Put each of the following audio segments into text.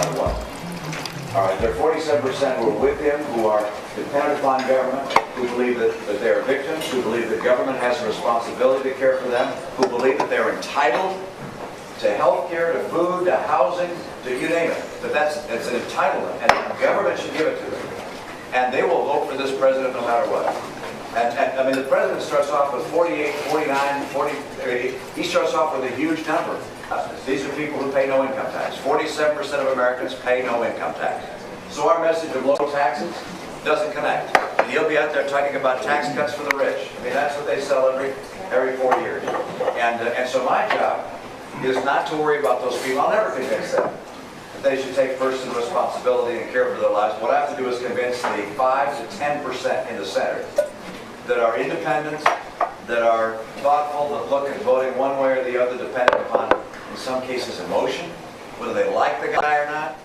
matter what. All right, there are 47% who are with him, who are dependent upon government, who believe that they are victims, who believe that government has a responsibility to care for them, who believe that they're entitled to health care, to food, to housing, to you name it. That it's an entitlement, and the government should give it to them. And they will vote for this president no matter what. And I mean, the president starts off with 48, 49, 40, he starts off with a huge number. These are people who pay no income tax. 47% of Americans pay no income tax. So our message of low taxes doesn't connect. And he'll be out there talking about tax cuts for the rich. I mean, that's what they sell every 4 years. And so my job is not to worry about those people. I'll never convince them that they should take personal responsibility and care for their lives. What I have to do is convince the 5 to 10% in the Senate that are independent, that are thoughtful, that look at voting one way or the other depending upon, in some cases, emotion, whether they like the guy or not.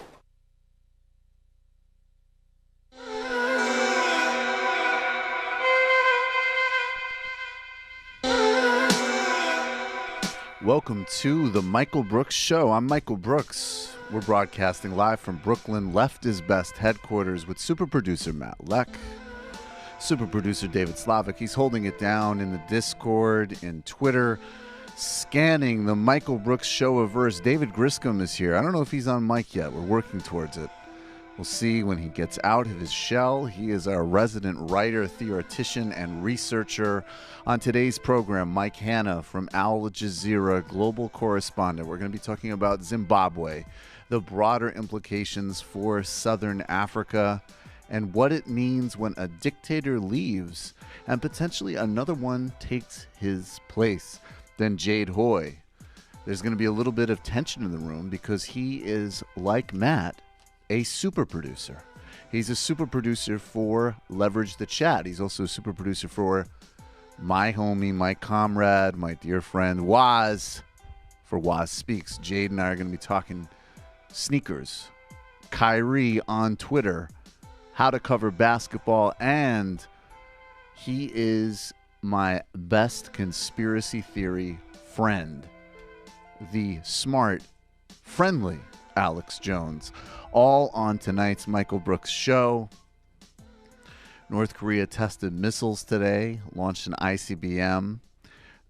Welcome to the Michael Brooks Show. I'm Michael Brooks. We're broadcasting live from Brooklyn, Left is Best headquarters with super producer Matt Leck, super producer David Slavic. He's holding it down in the Discord, in Twitter, scanning the Michael Brooks Show-averse. David Griscom is here. I don't know if he's on mic yet. We're working towards it. We'll see when he gets out of his shell. He is our resident writer, theoretician, and researcher. On today's program, Mike Hanna from Al Jazeera, global correspondent. We're going to be talking about Zimbabwe, the broader implications for Southern Africa, and what it means when a dictator leaves and potentially another one takes his place. Then Jade Hoy. There's going to be a little bit of tension in the room because he is, like Matt, a super producer. He's a super producer for Leverage the Chat. He's also a super producer for my homie, my comrade, my dear friend, Waz, for Waz Speaks. Jade and I are going to be talking sneakers, Kyrie on Twitter, how to cover basketball, and he is my best conspiracy theory friend, the smart, friendly Alex Jones. All on tonight's Michael Brooks Show. North Korea tested missiles today, launched an ICBM.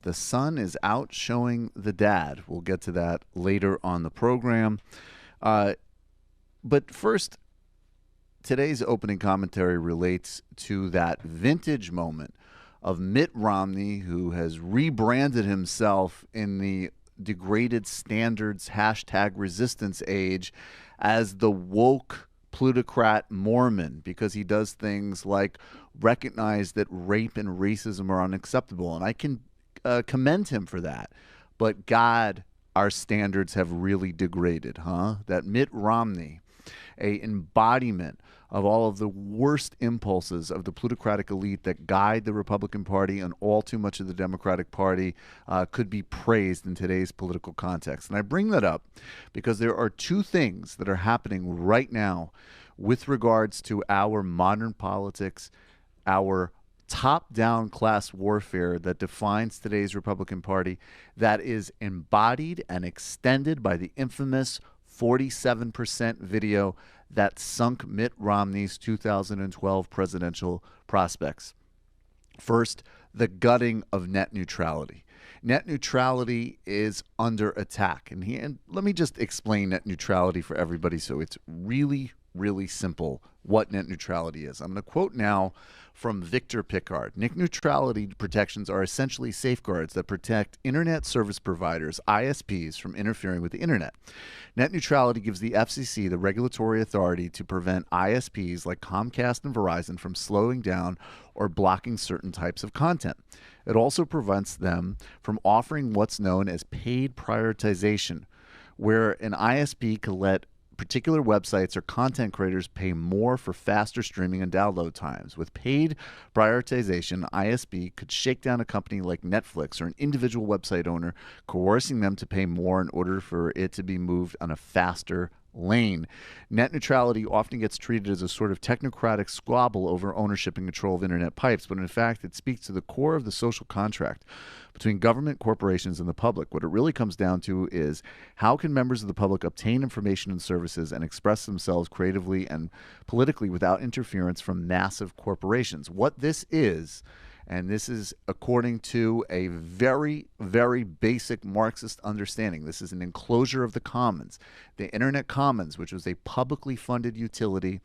The sun is out showing the dad. We'll get to that later on the program. But first, today's opening commentary relates to that vintage moment of Mitt Romney, who has rebranded himself in the degraded standards hashtag resistance age as the woke plutocrat Mormon, because he does things like recognize that rape and racism are unacceptable. And I can commend him for that. But God, our standards have really degraded, huh? That Mitt Romney, a embodiment of all of the worst impulses of the plutocratic elite that guide the Republican Party and all too much of the Democratic Party, could be praised in today's political context. And I bring that up because there are two things that are happening right now with regards to our modern politics, our top-down class warfare that defines today's Republican Party, that is embodied and extended by the infamous 47% video that sunk Mitt Romney's 2012 presidential prospects. First, the gutting of net neutrality. Net neutrality is under attack. And let me just explain net neutrality for everybody so it's really, really simple what net neutrality is. I'm going to quote now from Victor Pickard. Net neutrality protections are essentially safeguards that protect internet service providers, ISPs, from interfering with the internet. Net neutrality gives the FCC the regulatory authority to prevent ISPs like Comcast and Verizon from slowing down or blocking certain types of content. It also prevents them from offering what's known as paid prioritization, where an ISP could let particular websites or content creators pay more for faster streaming and download times. With paid prioritization, ISP could shake down a company like Netflix or an individual website owner, coercing them to pay more in order for it to be moved on a faster lane. Net neutrality often gets treated as a sort of technocratic squabble over ownership and control of internet pipes, but in fact, it speaks to the core of the social contract between government, corporations, and the public. What it really comes down to is how can members of the public obtain information and services and express themselves creatively and politically without interference from massive corporations. What this is, and this is according to a very, very basic Marxist understanding. This is an enclosure of the commons. The Internet Commons, which was a publicly funded utility,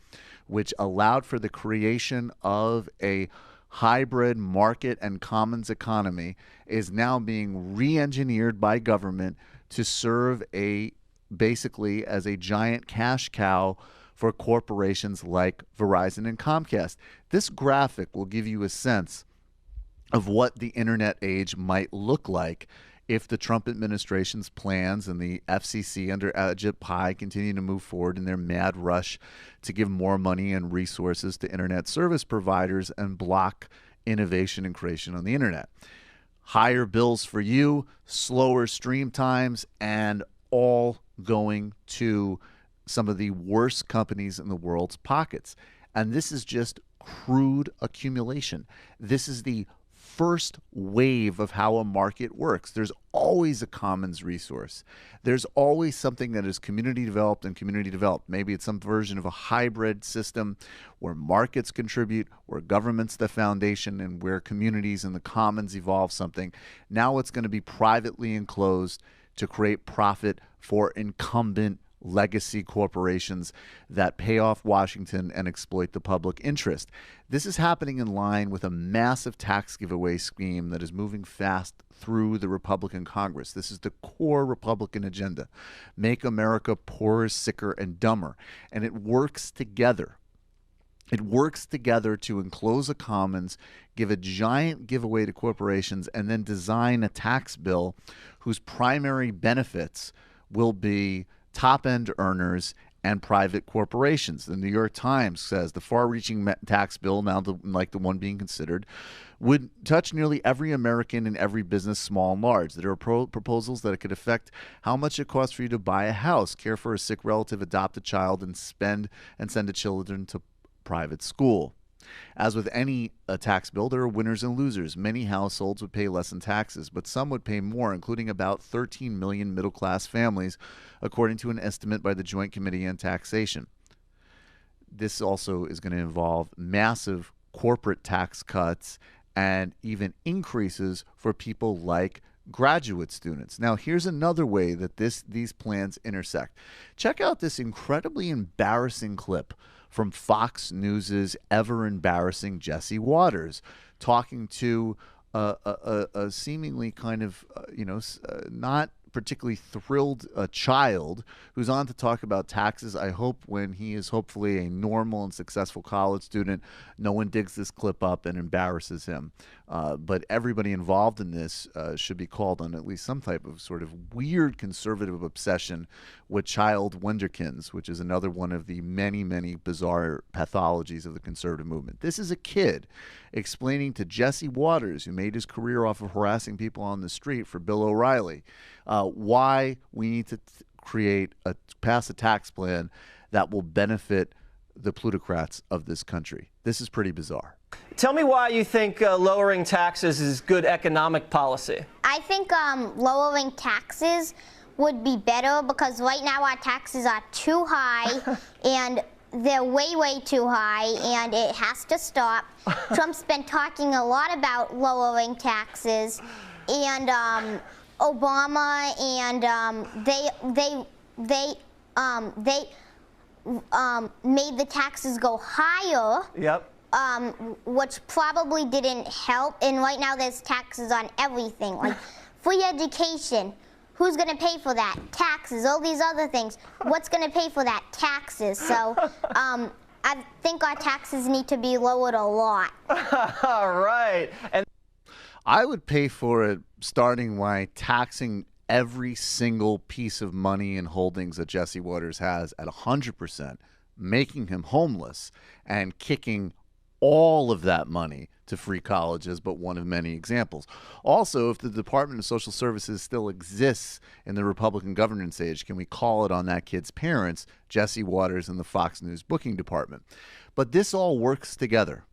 which allowed for the creation of a hybrid market and commons economy, is now being re-engineered by government to serve basically as a giant cash cow for corporations like Verizon and Comcast. This graphic will give you a sense of what the internet age might look like if the Trump administration's plans and the FCC under Ajit Pai continue to move forward in their mad rush to give more money and resources to internet service providers and block innovation and creation on the internet. Higher bills for you, slower stream times, and all going to some of the worst companies in the world's pockets. And this is just crude accumulation. This is the first wave of how a market works. There's always a commons resource. There's always something that is community developed and community developed. Maybe it's some version of a hybrid system where markets contribute, where government's the foundation, and where communities and the commons evolve something. Now it's going to be privately enclosed to create profit for incumbent legacy corporations that pay off Washington and exploit the public interest. This is happening in line with a massive tax giveaway scheme that is moving fast through the Republican Congress. This is the core Republican agenda. Make America poorer, sicker, and dumber. And it works together. It works together to enclose a commons, give a giant giveaway to corporations, and then design a tax bill whose primary benefits will be top-end earners and private corporations. The New York Times says the far-reaching tax bill, now like the one being considered, would touch nearly every American and every business, small and large. There are proposals that it could affect how much it costs for you to buy a house, care for a sick relative, adopt a child, and send the children to private school. As with any tax bill, there are winners and losers. Many households would pay less in taxes, but some would pay more, including about 13 million middle-class families, according to an estimate by the Joint Committee on Taxation. This also is going to involve massive corporate tax cuts and even increases for people like graduate students. Now, here's another way that these plans intersect. Check out this incredibly embarrassing clip from Fox News's ever-embarrassing Jesse Waters talking to a seemingly kind of, not particularly thrilled child who's on to talk about taxes. I hope when he is hopefully a normal and successful college student, no one digs this clip up and embarrasses him. But everybody involved in this should be called on at least some type of sort of weird conservative obsession with child wonderkins, which is another one of the many, many bizarre pathologies of the conservative movement. This is a kid explaining to Jesse Waters, who made his career off of harassing people on the street for Bill O'Reilly, why we need to pass a tax plan that will benefit the plutocrats of this country. This is pretty bizarre. Tell me why you think lowering taxes is good economic policy. I think lowering taxes would be better because right now our taxes are too high and they're way, way too high, and it has to stop. Trump's been talking a lot about lowering taxes, and Obama and they made the taxes go higher. Yep. Which probably didn't help. And right now there's taxes on everything, like free education. Who's going to pay for that? Taxes, all these other things. What's going to pay for that? Taxes. So I think our taxes need to be lowered a lot. All right. And I would pay for it starting by taxing every single piece of money and holdings that Jesse Waters has at 100%, making him homeless and kicking all of that money to free colleges, but one of many examples. Also, if the Department of Social Services still exists in the Republican governance age, can we call it on that kid's parents, Jesse Waters and the Fox News booking department? But this all works together.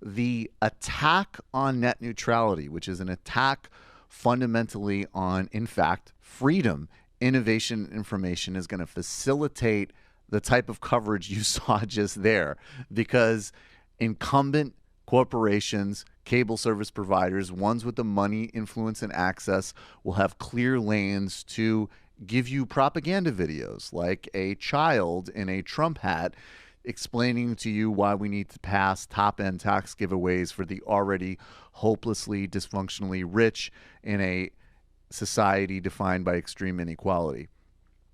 The attack on net neutrality, which is an attack fundamentally on, in fact, freedom, innovation, and information, is going to facilitate the type of coverage you saw just there, because incumbent corporations, cable service providers, ones with the money, influence, and access will have clear lanes to give you propaganda videos like a child in a Trump hat explaining to you why we need to pass top-end tax giveaways for the already hopelessly, dysfunctionally rich in a society defined by extreme inequality.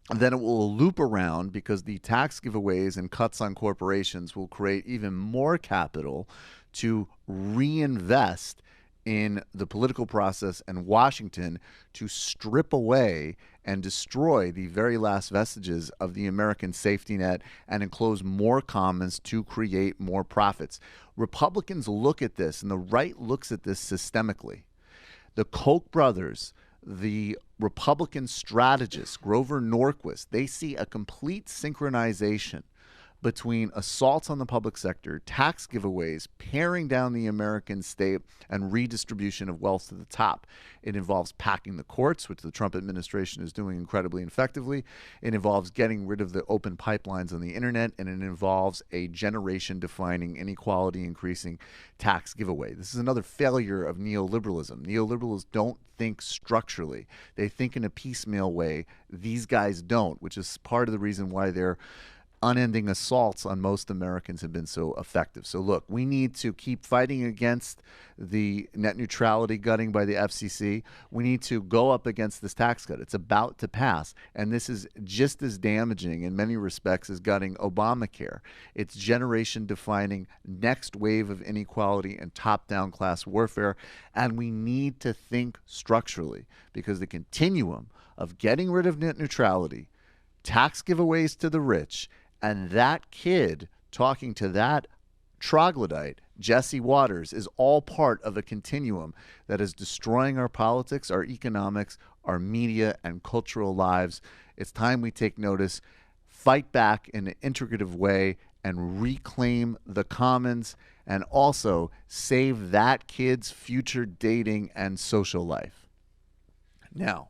And then it will loop around, because the tax giveaways and cuts on corporations will create even more capital to reinvest in the political process and Washington to strip away and destroy the very last vestiges of the American safety net and enclose more commons to create more profits. Republicans look at this, and the right looks at this systemically. The Koch brothers, the Republican strategists, Grover Norquist, they see a complete synchronization between assaults on the public sector, tax giveaways, paring down the American state, and redistribution of wealth to the top. It involves packing the courts, which the Trump administration is doing incredibly effectively. It involves getting rid of the open pipelines on the internet, and it involves a generation-defining, inequality-increasing tax giveaway. This is another failure of neoliberalism. Neoliberals don't think structurally. They think in a piecemeal way. These guys don't, which is part of the reason why they're unending assaults on most Americans have been so effective. So look, we need to keep fighting against the net neutrality gutting by the FCC. We need to go up against this tax cut. It's about to pass, and this is just as damaging in many respects as gutting Obamacare. It's generation-defining next wave of inequality and top-down class warfare, and we need to think structurally, because the continuum of getting rid of net neutrality, tax giveaways to the rich, and that kid talking to that troglodyte, Jesse Waters, is all part of a continuum that is destroying our politics, our economics, our media, and cultural lives. It's time we take notice, fight back in an integrative way, and reclaim the commons, and also save that kid's future dating and social life. Now,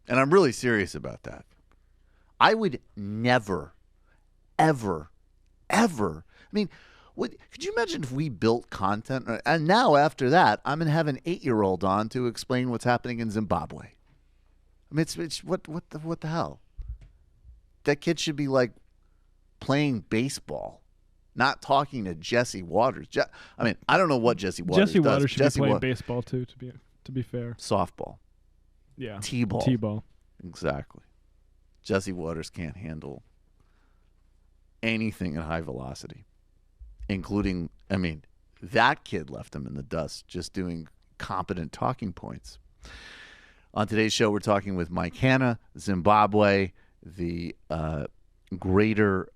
and I'm really serious about that, I would never, ever, ever. I mean, could you imagine if we built content? And now after that, I'm going to have an 8-year-old on to explain what's happening in Zimbabwe. I mean, it's what the hell? That kid should be like playing baseball, not talking to Jesse Waters. I mean, I don't know what Jesse Waters does. Jesse Waters should be playing baseball too, to be fair. Softball. Yeah. T-ball. T-ball. Exactly. Jesse Waters can't handle anything at high velocity, including, I mean, that kid left him in the dust just doing competent talking points. On today's show, we're talking with Mike Hanna, Zimbabwe, the greater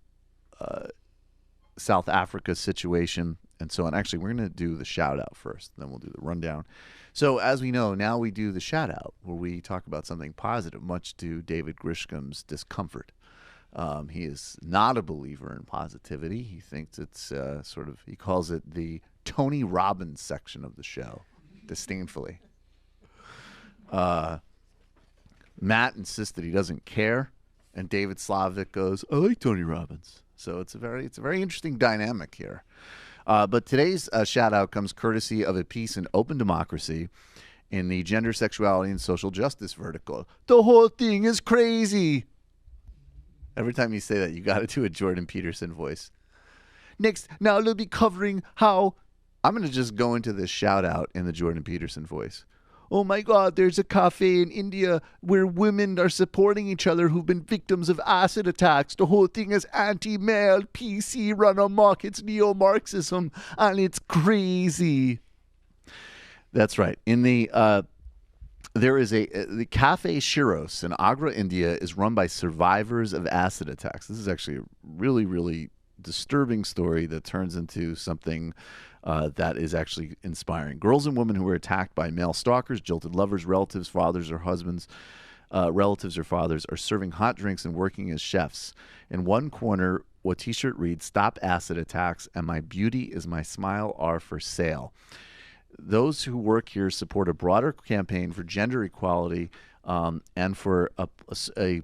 South Africa situation, and so on. Actually, we're going to do the shout-out first, then we'll do the rundown. So as we know, now we do the shout-out, where we talk about something positive, much to David Grisham's discomfort. He is not a believer in positivity. He thinks it's he calls it the Tony Robbins section of the show, disdainfully. Matt insists that he doesn't care, and David Slavic goes, I like Tony Robbins. So it's a very interesting dynamic here. But today's shout-out comes courtesy of A Peace and Open Democracy in the gender, sexuality, and social justice vertical. The whole thing is crazy. Every time you say that, you got to do a Jordan Peterson voice. Next, now they'll be covering how... I'm going to just go into this shout-out in the Jordan Peterson voice. Oh my God, there's a cafe in India where women are supporting each other who've been victims of acid attacks. The whole thing is anti-male, PC, run amok. It's neo-Marxism, and it's crazy. That's right. In the... There is the Cafe Shiros in Agra, India, is run by survivors of acid attacks. This is actually a really, really disturbing story that turns into something that is actually inspiring. Girls and women who were attacked by male stalkers, jilted lovers, relatives, fathers or husbands, relatives or fathers are serving hot drinks and working as chefs. In one corner, a t-shirt reads, "Stop acid attacks and my beauty is my smile are for sale." Those who work here support a broader campaign for gender equality and for a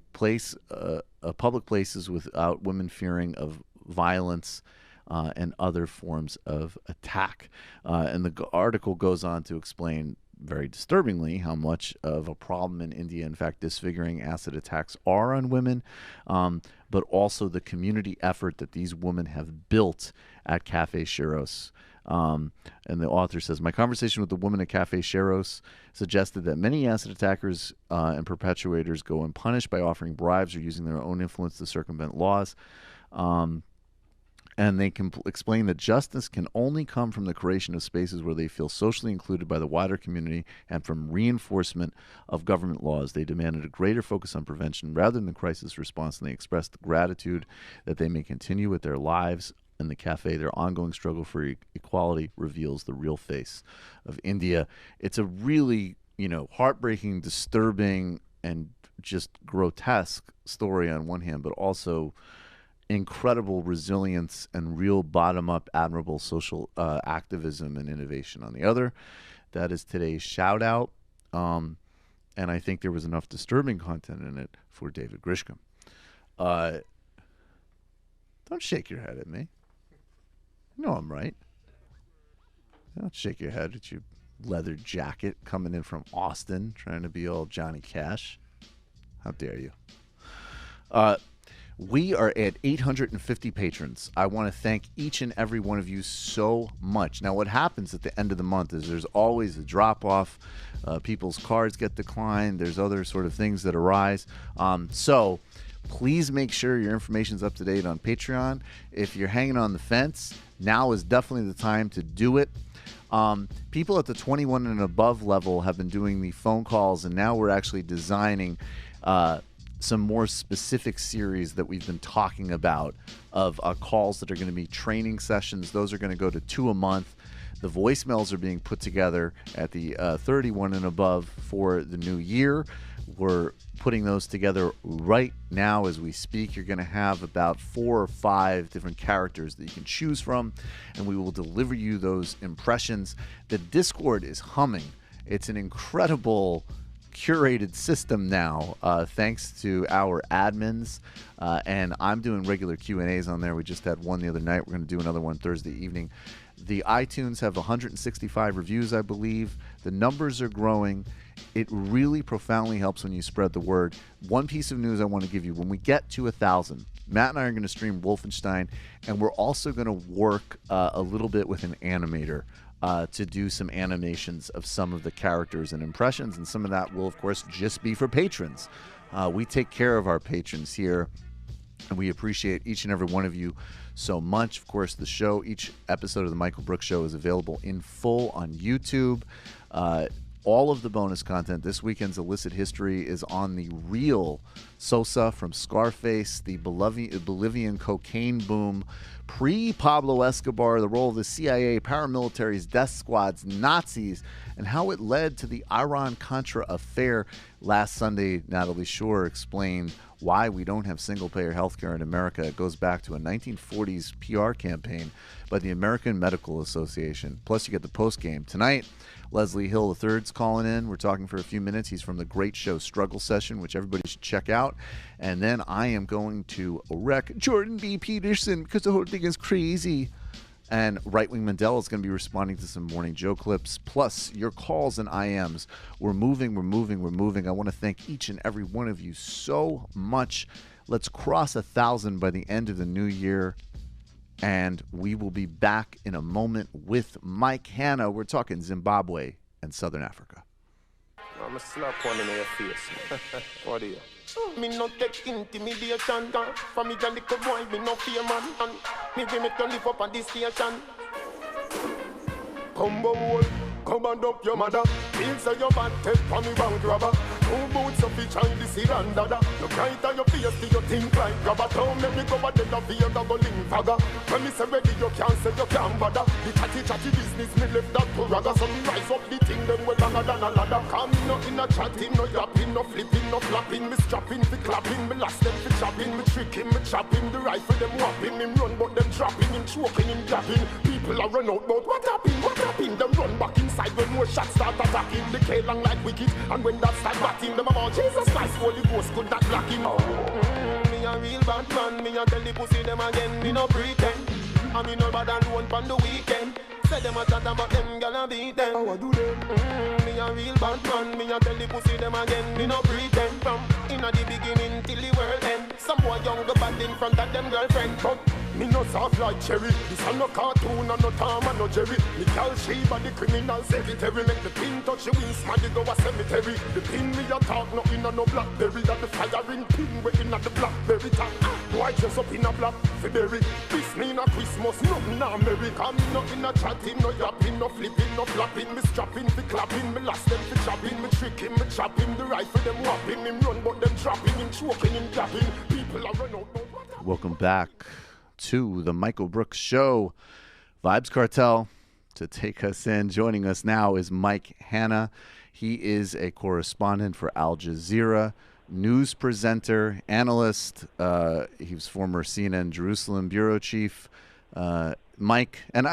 public places without women fearing of violence and other forms of attack. And the article goes on to explain very disturbingly how much of a problem in India, in fact, disfiguring acid attacks are on women, but also the community effort that these women have built at Cafe Shiros. And the author says, my conversation with the woman at Cafe Shiros suggested that many acid attackers and perpetuators go unpunished by offering bribes or using their own influence to circumvent laws. And they can explain that justice can only come from the creation of spaces where they feel socially included by the wider community and from reinforcement of government laws. They demanded a greater focus on prevention rather than crisis response, and they expressed gratitude that they may continue with their lives in the cafe. Their ongoing struggle for equality reveals the real face of India. It's a really, heartbreaking, disturbing, and just grotesque story on one hand, but also incredible resilience and real bottom-up admirable social activism and innovation on the other. That is today's shout out, and I think there was enough disturbing content in it for David Grisham. Don't shake your head at me. You know I'm right. Don't shake your head at your leather jacket coming in from Austin trying to be all Johnny Cash. How dare you. We are at 850 patrons. I want to thank each and every one of you so much. Now, what happens at the end of the month is there's always a drop-off. People's cards get declined. There's other sort of things that arise. So please make sure your information's up to date on Patreon. If you're hanging on the fence, now is definitely the time to do it. People at the 21 and above level have been doing the phone calls, and now we're actually designing some more specific series that we've been talking about of calls that are going to be training sessions. Those are going to go to 2 a month. The voicemails are being put together at the 31 and above for the new year. We're putting those together right now as we speak. You're going to have about 4 or 5 different characters that you can choose from, and we will deliver you those impressions. The Discord is humming. It's an incredible curated system now, thanks to our admins, and I'm doing regular Q&As on there. We just had one the other night. We're going to do another one Thursday evening. The iTunes have 165 reviews, I believe. The numbers are growing. It really profoundly helps when you spread the word. One piece of news I want to give you: when we get to 1,000, Matt and I are going to stream Wolfenstein, and we're also going to work a little bit with an animator to do some animations of some of the characters and impressions, and some of that will, of course, just be for patrons. We take care of our patrons here, and we appreciate each and every one of you so much. Of course, the show, each episode of the Michael Brooks Show is available in full on YouTube. All of the bonus content. This weekend's Illicit History is on the real Sosa from Scarface, the Bolivian cocaine boom, pre-Pablo Escobar, the role of the CIA, paramilitaries, death squads, Nazis, and how it led to the Iran-Contra affair. Last Sunday, Natalie Shore explained why we don't have single-payer healthcare in America. It goes back to a 1940s PR campaign by the American Medical Association. Plus, you get the post-game. Tonight, Leslie Hill III's calling in. We're talking for a few minutes. He's from the great show Struggle Session, which everybody should check out. And then I am going to wreck Jordan B. Peterson because the whole thing is crazy. And Right Wing Mandela is going to be responding to some Morning Joe clips, plus your calls and IMs. We're moving. I want to thank each and every one of you so much. Let's cross 1,000 by the end of the new year. And we will be back in a moment with Mike Hanna. We're talking Zimbabwe and Southern Africa. I'm a slap one in your face. What are you? Me no take intimidation. For me, the little boy, me no fear man. And me we make to live up on this station. Come on, come and up your mother. Feel so your bad take for me bank robber. Two boots of each and this is under. You can't tell your face till you think like grabber. Don't make me go a dead of the other go link fagger. When me say ready, you can't say you can't bother. The chatty business, me left that to ragga. So me rise up the thing, then we longer than a ladder. Come me no in a chatting, no yapping, no flipping, no flapping. Me strapping, fi clapping, me last them fi chopping. Me tricking, me chopping, the rifle them whopping. Him run but them trapping, him choking, him gapping. People are run out, but what happened? Them run back inside when more shots start attacking. They K long like wicked, and when that start batting, them about Jesus Christ, Holy Ghost could not block him. Me a real bad man, me a tell the pussy them again, me no pretend. I me no bad alone on the weekend. Say them a chat about them, gonna beat them. How I do them? Me a real bad man, me a tell the pussy them again, me no pretend. From inna the beginning till the world end. Some boy young go bad in front of them girlfriend, but me no soft like cherry. This a no cartoon and no Tom and no Jerry. Me call Sheba the criminal secretary. Make the pin touch the wings, smaddy go a cemetery. The pin me a talk, no in a no blackberry. That the firing pin we in a the blackberry top. Boy dress up in a black February. This me in a Christmas, nothing a merry. Come no in a chatting, no yapping, no flipping, no flapping. Me strapping, fi clapping, me last them fi chopping. Me tricking, me chopping, the rifle them whopping. Him run but them dropping, him choking, him gapping. People are run out. Welcome back to the Michael Brooks Show. Vibes Cartel to take us in. Joining us now is Mike Hanna. He is a correspondent for Al Jazeera, news presenter, analyst. He was former CNN Jerusalem bureau chief. Mike, and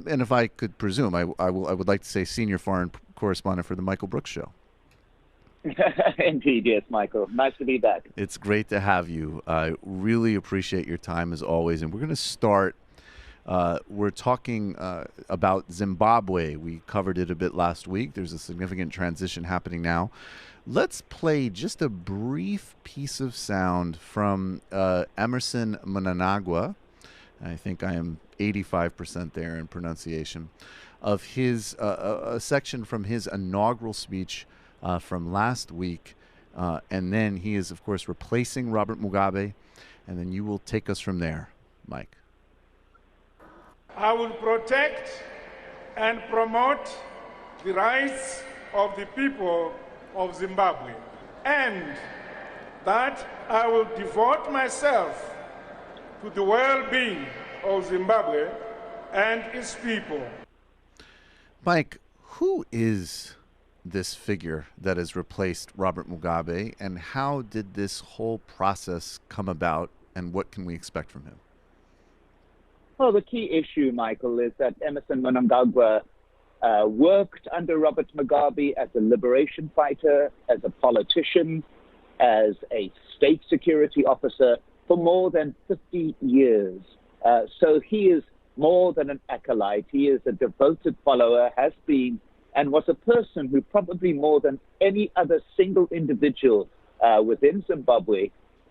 if I could presume, I would like to say senior foreign correspondent for the Michael Brooks Show. Indeed, yes, Michael. Nice to be back. It's great to have you. I really appreciate your time as always. And we're going to start. We're talking about Zimbabwe. We covered it a bit last week. There's a significant transition happening now. Let's play just a brief piece of sound from Emerson Mnangagwa. I think I am 85% there in pronunciation of his a section from his inaugural speech from last week, and then he is, of course, replacing Robert Mugabe, and then you will take us from there, Mike. I will protect and promote the rights of the people of Zimbabwe, and that I will devote myself to the well-being of Zimbabwe and its people. Mike, who is this figure that has replaced Robert Mugabe, and how did this whole process come about, and what can we expect from him? Well, the key issue, Michael, is that Emerson Mnangagwa worked under Robert Mugabe as a liberation fighter, as a politician, as a state security officer for more than 50 years. So he is more than an acolyte. He is a devoted follower, has been, and was a person who probably more than any other single individual within Zimbabwe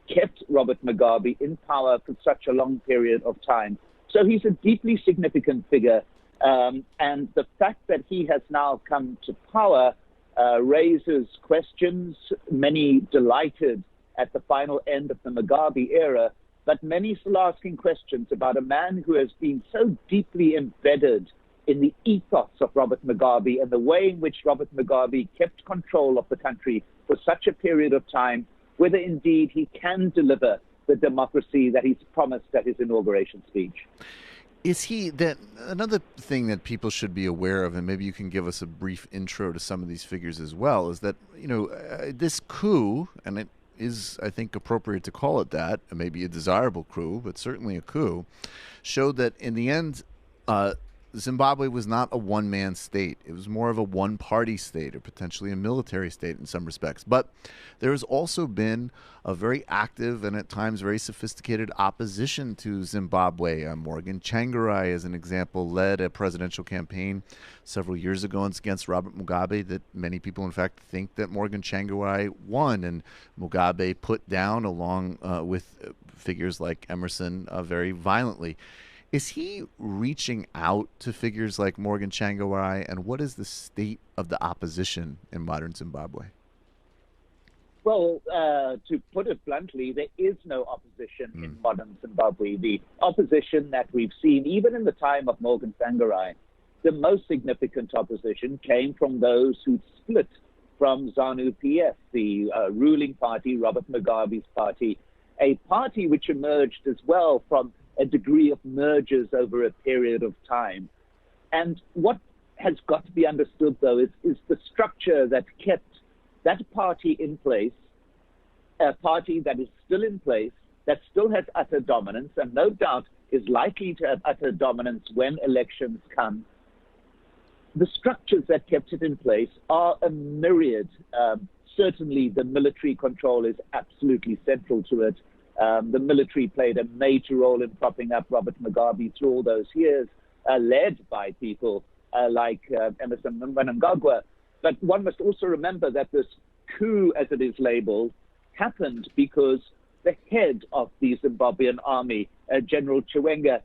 kept Robert Mugabe in power for such a long period of time. So he's a deeply significant figure. And the fact that he has now come to power raises questions, many delighted at the final end of the Mugabe era, but many still asking questions about a man who has been so deeply embedded in the ethos of Robert Mugabe and the way in which Robert Mugabe kept control of the country for such a period of time, whether indeed he can deliver the democracy that he's promised at his inauguration speech. Is he that another thing that people should be aware of, and maybe you can give us a brief intro to some of these figures as well, is that, you know, this coup, and it is, I think, appropriate to call it that, maybe a desirable coup, but certainly a coup, showed that in the end, Zimbabwe was not a one-man state. It was more of a one-party state, or potentially a military state in some respects. But there has also been a very active and at times very sophisticated opposition to Zimbabwe. Morgan Tsvangirai, as an example, led a presidential campaign several years ago against Robert Mugabe that many people, in fact, think that Morgan Tsvangirai won, and Mugabe put down along with figures like Emerson very violently. Is he reaching out to figures like Morgan Tsvangirai, and what is the state of the opposition in modern Zimbabwe? Well, to put it bluntly, there is no opposition in modern Zimbabwe. The opposition that we've seen, even in the time of Morgan Tsvangirai, the most significant opposition came from those who split from ZANU-PF, the ruling party, Robert Mugabe's party, a party which emerged as well from a degree of mergers over a period of time. And what has got to be understood, though, is the structure that kept that party in place, a party that is still in place, that still has utter dominance, and no doubt is likely to have utter dominance when elections come. The structures that kept it in place are a myriad. Certainly, the military control is absolutely central to it. The military played a major role in propping up Robert Mugabe through all those years, led by people like Emerson Mnangagwa. But one must also remember that this coup, as it is labeled, happened because the head of the Zimbabwean army, General Chiwenga,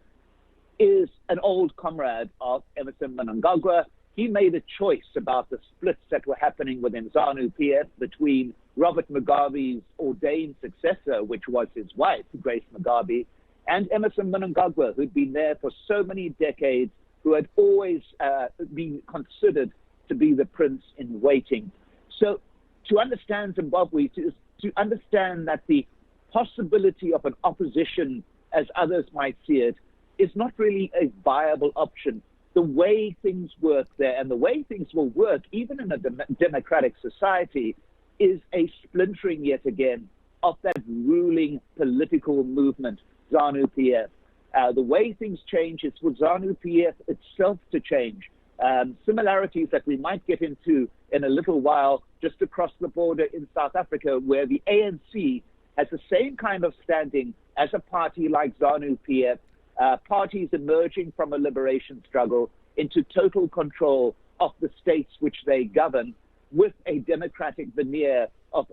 is an old comrade of Emerson Mnangagwa. He made a choice about the splits that were happening within ZANU-PF between Robert Mugabe's ordained successor, which was his wife, Grace Mugabe, and Emerson Mnangagwa, who'd been there for so many decades, who had always been considered to be the prince in waiting. So to understand Zimbabwe, to understand that the possibility of an opposition, as others might see it, is not really a viable option. The way things work there, and the way things will work even in a democratic society, is a splintering yet again of that ruling political movement, ZANU-PF. The way things change is for ZANU-PF itself to change. Similarities that we might get into in a little while just across the border in South Africa, where the ANC has the same kind of standing as a party like ZANU-PF, parties emerging from a liberation struggle into total control of the states which they govern, with a democratic veneer of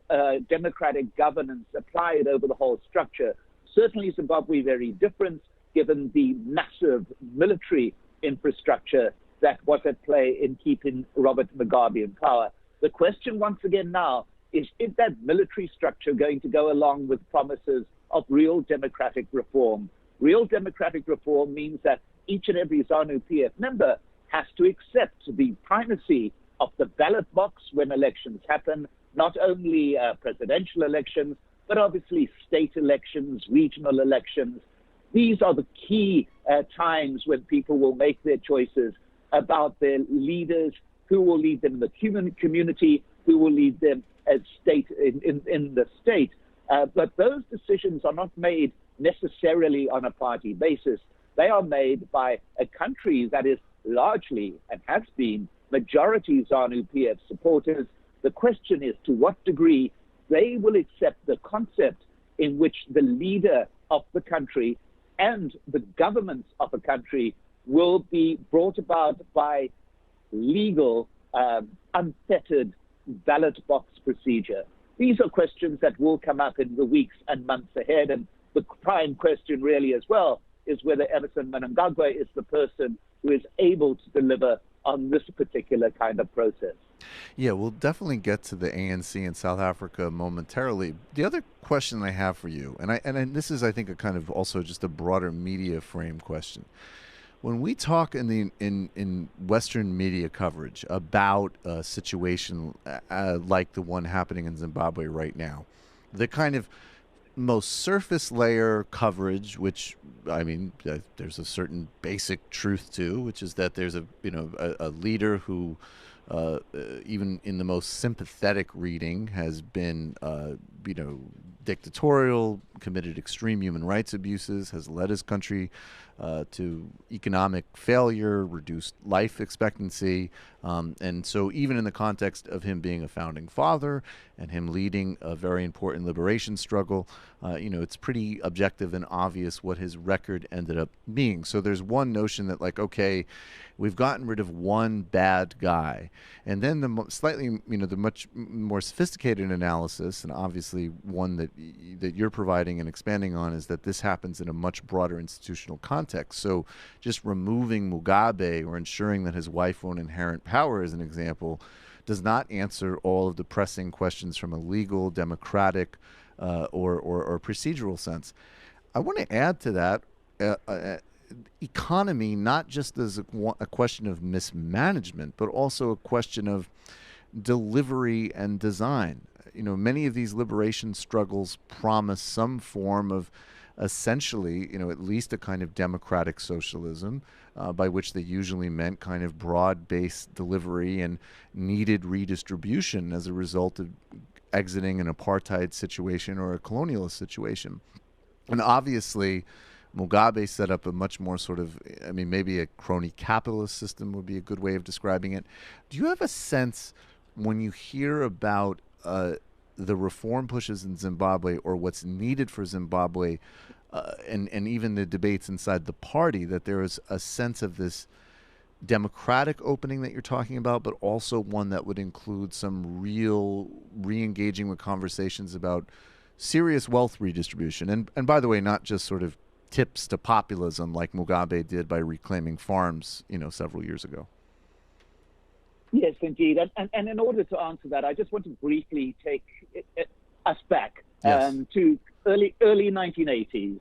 democratic governance applied over the whole structure. Certainly Zimbabwe very different, given the massive military infrastructure that was at play in keeping Robert Mugabe in power. The question once again now is that military structure going to go along with promises of real democratic reform? Real democratic reform means that each and every ZANU-PF member has to accept the primacy of the ballot box when elections happen, not only presidential elections, but obviously state elections, regional elections. These are the key times when people will make their choices about their leaders, who will lead them in the community, who will lead them as state in the state. But those decisions are not made necessarily on a party basis. They are made by a country that is largely, and has been, majority ZANU-PF supporters. The question is to what degree they will accept the concept in which the leader of the country and the governments of a country will be brought about by legal, unfettered ballot box procedure. These are questions that will come up in the weeks and months ahead, and the prime question really as well is whether Emerson Mnangagwa is the person who is able to deliver on this particular kind of process. Yeah, we'll definitely get to the ANC in South Africa momentarily. The other question I have for you, and this is, I think, a kind of also just a broader media frame question. When we talk in Western media coverage about a situation like the one happening in Zimbabwe right now, the kind of most surface layer coverage, which, I mean, there's a certain basic truth to, which is that there's a leader who, even in the most sympathetic reading, has been, dictatorial, committed extreme human rights abuses, has led his country to economic failure, reduced life expectancy. And so even in the context of him being a founding father and him leading a very important liberation struggle, it's pretty objective and obvious what his record ended up being. So there's one notion that, like, okay, we've gotten rid of one bad guy. And then the the much more sophisticated analysis, and obviously one that you're providing and expanding on, is that this happens in a much broader institutional context. So just removing Mugabe or ensuring that his wife won't inherit power, as an example, does not answer all of the pressing questions from a legal, democratic, or procedural sense. I want to add to that economy, not just as a question of mismanagement, but also a question of delivery and design. You know, many of these liberation struggles promise some form of essentially, you know, at least a kind of democratic socialism, by which they usually meant kind of broad-based delivery and needed redistribution as a result of exiting an apartheid situation or a colonialist situation. And obviously, Mugabe set up a much more sort of, I mean, maybe a crony capitalist system would be a good way of describing it. Do you have a sense when you hear about the reform pushes in Zimbabwe or what's needed for Zimbabwe and even the debates inside the party, that there is a sense of this democratic opening that you're talking about, but also one that would include some real re-engaging with conversations about serious wealth redistribution? And by the way, not just sort of tips to populism like Mugabe did by reclaiming farms, you know, several years ago. Yes, indeed. And in order to answer that, I just want to briefly take us back to early 1980s.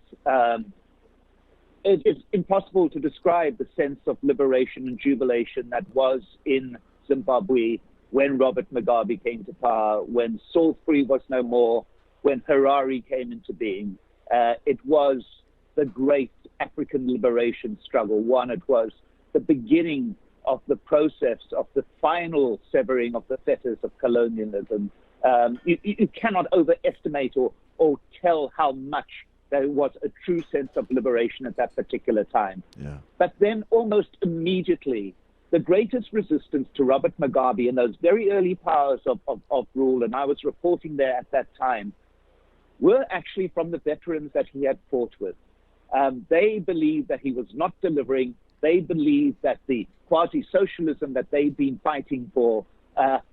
It is impossible to describe the sense of liberation and jubilation that was in Zimbabwe when Robert Mugabe came to power, when Salisbury was no more, when Harare came into being. It was the great African liberation struggle. It was the beginning of the process of the final severing of the fetters of colonialism. You cannot overestimate or tell how much there was a true sense of liberation at that particular time. Yeah. But then almost immediately, the greatest resistance to Robert Mugabe in those very early powers of rule, and I was reporting there at that time, were actually from the veterans that he had fought with. They believed that he was not delivering. They believed that the quasi-socialism that they'd been fighting for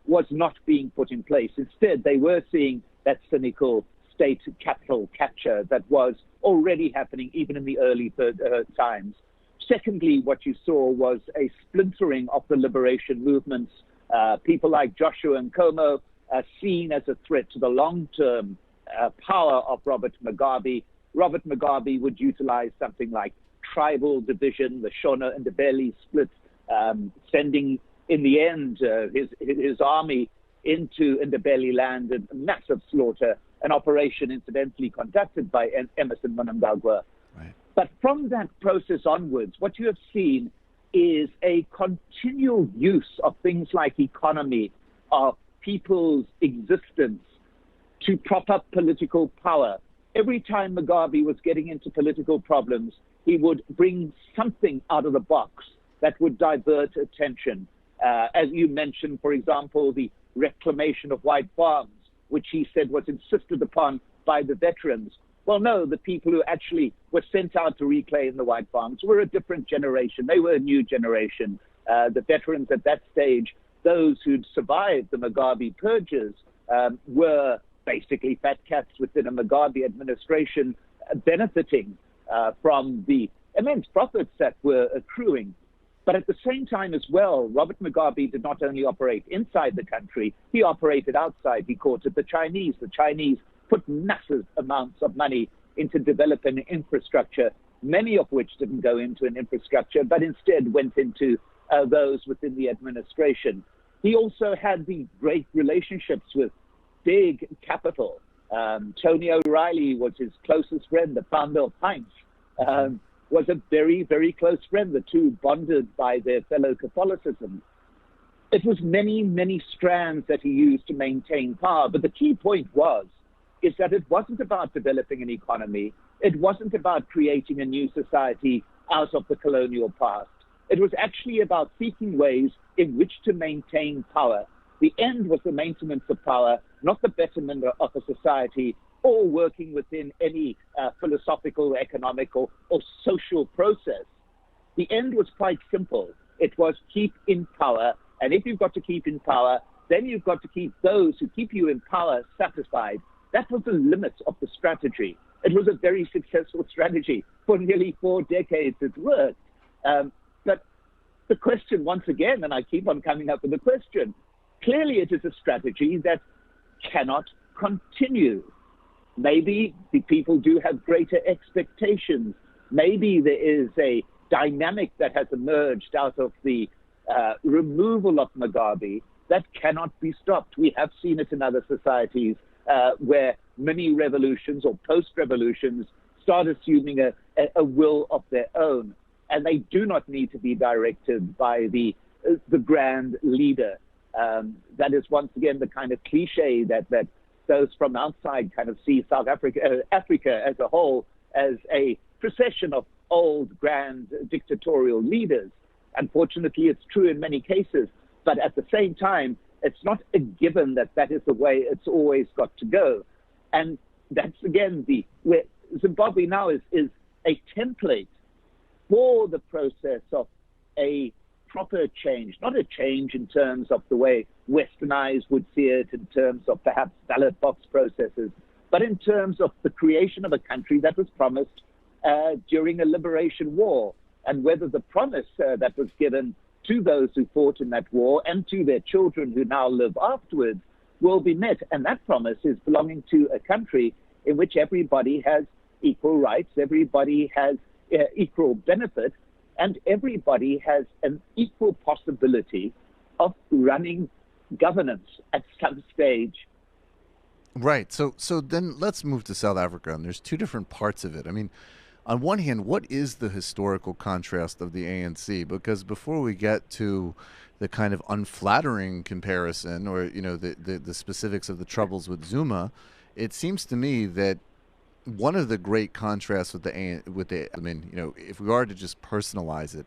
was not being put in place. Instead, they were seeing that cynical state capital capture that was already happening even in the early times. Secondly, what you saw was a splintering of the liberation movements. People like Joshua Nkomo seen as a threat to the long-term power of Robert Mugabe. Robert Mugabe would utilize something like tribal division, the Shona and the Ndebele split, sending in the end his army into Ndebele land and massive slaughter, an operation incidentally conducted by Emerson Mnangagwa. Right. But from that process onwards, what you have seen is a continual use of things like economy, of people's existence to prop up political power. Every time Mugabe was getting into political problems, he would bring something out of the box that would divert attention. As you mentioned, for example, the reclamation of white farms, which he said was insisted upon by the veterans. Well, no, the people who actually were sent out to reclaim the white farms were a different generation. They were a new generation. The veterans at that stage, those who'd survived the Mugabe purges, were basically fat cats within a Mugabe administration benefiting from the immense profits that were accruing. But at the same time as well, Robert Mugabe did not only operate inside the country, he operated outside. He courted the Chinese. The Chinese put massive amounts of money into developing infrastructure, many of which didn't go into an infrastructure, but instead went into those within the administration. He also had the great relationships with big capital. Tony O'Reilly was his closest friend, the founder of Heinz. Was a very, very close friend. The two bonded by their fellow Catholicism. It was many, many strands that he used to maintain power. But the key point is that it wasn't about developing an economy. It wasn't about creating a new society out of the colonial past. It was actually about seeking ways in which to maintain power. The end was the maintenance of power, not the betterment of a society or working within any philosophical, economic, or social process. The end was quite simple. It was keep in power, and if you've got to keep in power, then you've got to keep those who keep you in power satisfied. That was the limit of the strategy. It was a very successful strategy. For nearly 4 decades it worked. But the question, once again, and I keep on coming up with the question, clearly it is a strategy that cannot continue. Maybe the people do have greater expectations. Maybe there is a dynamic that has emerged out of the removal of Mugabe that cannot be stopped. We have seen it in other societies where mini revolutions or post-revolutions start assuming a will of their own, and they do not need to be directed by the grand leader. That is once again the kind of cliche that those from outside kind of see Africa as a whole as a procession of old grand dictatorial leaders. Unfortunately, it's true in many cases, but at the same time, it's not a given that is the way it's always got to go. And that's again where Zimbabwe now is a template for the process of a proper change, not a change in terms of the way Western eyes would see it, in terms of perhaps ballot box processes, but in terms of the creation of a country that was promised during a liberation war, and whether the promise that was given to those who fought in that war and to their children who now live afterwards will be met. And that promise is belonging to a country in which everybody has equal rights, everybody has equal benefit, and everybody has an equal possibility of running governance at some stage. Right. So then let's move to South Africa, and there's two different parts of it. I mean, on one hand, what is the historical contrast of the ANC? Because before we get to the kind of unflattering comparison or, you know, the specifics of the troubles with Zuma, it seems to me that one of the great contrasts with I mean, you know, if we are to just personalize it,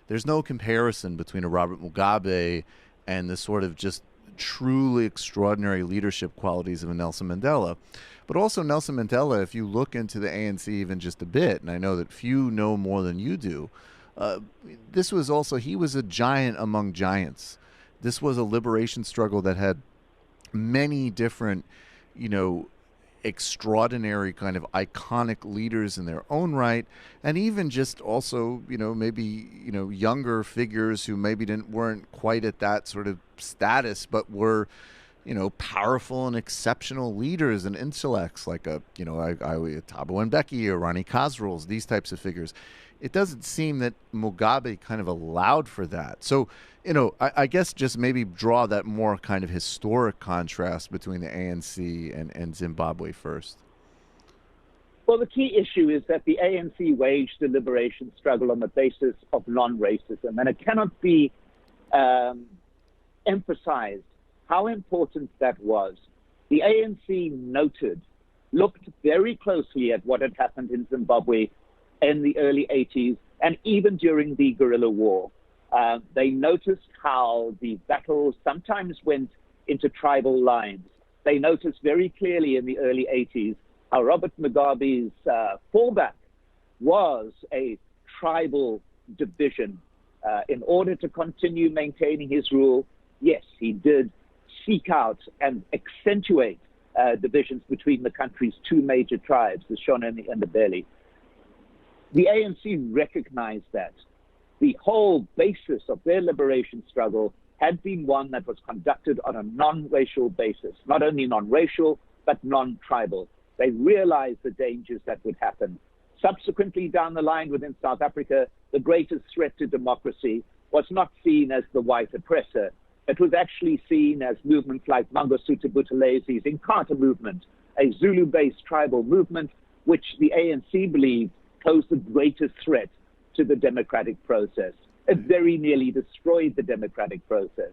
there's no comparison between a Robert Mugabe and the sort of just truly extraordinary leadership qualities of a Nelson Mandela. But also Nelson Mandela, if you look into the ANC even just a bit, and I know that few know more than you do, he was a giant among giants. This was a liberation struggle that had many different, you know, extraordinary kind of iconic leaders in their own right, and even just also, you know, maybe, you know, younger figures who maybe weren't quite at that sort of status, but were, you know, powerful and exceptional leaders and intellects like Thabo Mbeki or Ronnie Kasrils, these types of figures. It doesn't seem that Mugabe kind of allowed for that. So, you know, I guess just maybe draw that more kind of historic contrast between the ANC and Zimbabwe first. Well, the key issue is that the ANC waged the liberation struggle on the basis of non-racism, and it cannot be emphasized how important that was. The ANC looked very closely at what had happened in Zimbabwe in the early 80s and even during the guerrilla war. They noticed how the battles sometimes went into tribal lines. They noticed very clearly in the early 80s how Robert Mugabe's fallback was a tribal division. In order to continue maintaining his rule, yes, he did seek out and accentuate divisions between the country's two major tribes, the Shona and the Beli. The ANC recognized that. The whole basis of their liberation struggle had been one that was conducted on a non-racial basis, not only non-racial, but non-tribal. They realized the dangers that would happen. Subsequently, down the line within South Africa, the greatest threat to democracy was not seen as the white oppressor. It was actually seen as movements like Mangosuthu Buthelez's Inkatha movement, a Zulu-based tribal movement, which the ANC believed posed the greatest threat to the democratic process. It very nearly destroyed the democratic process.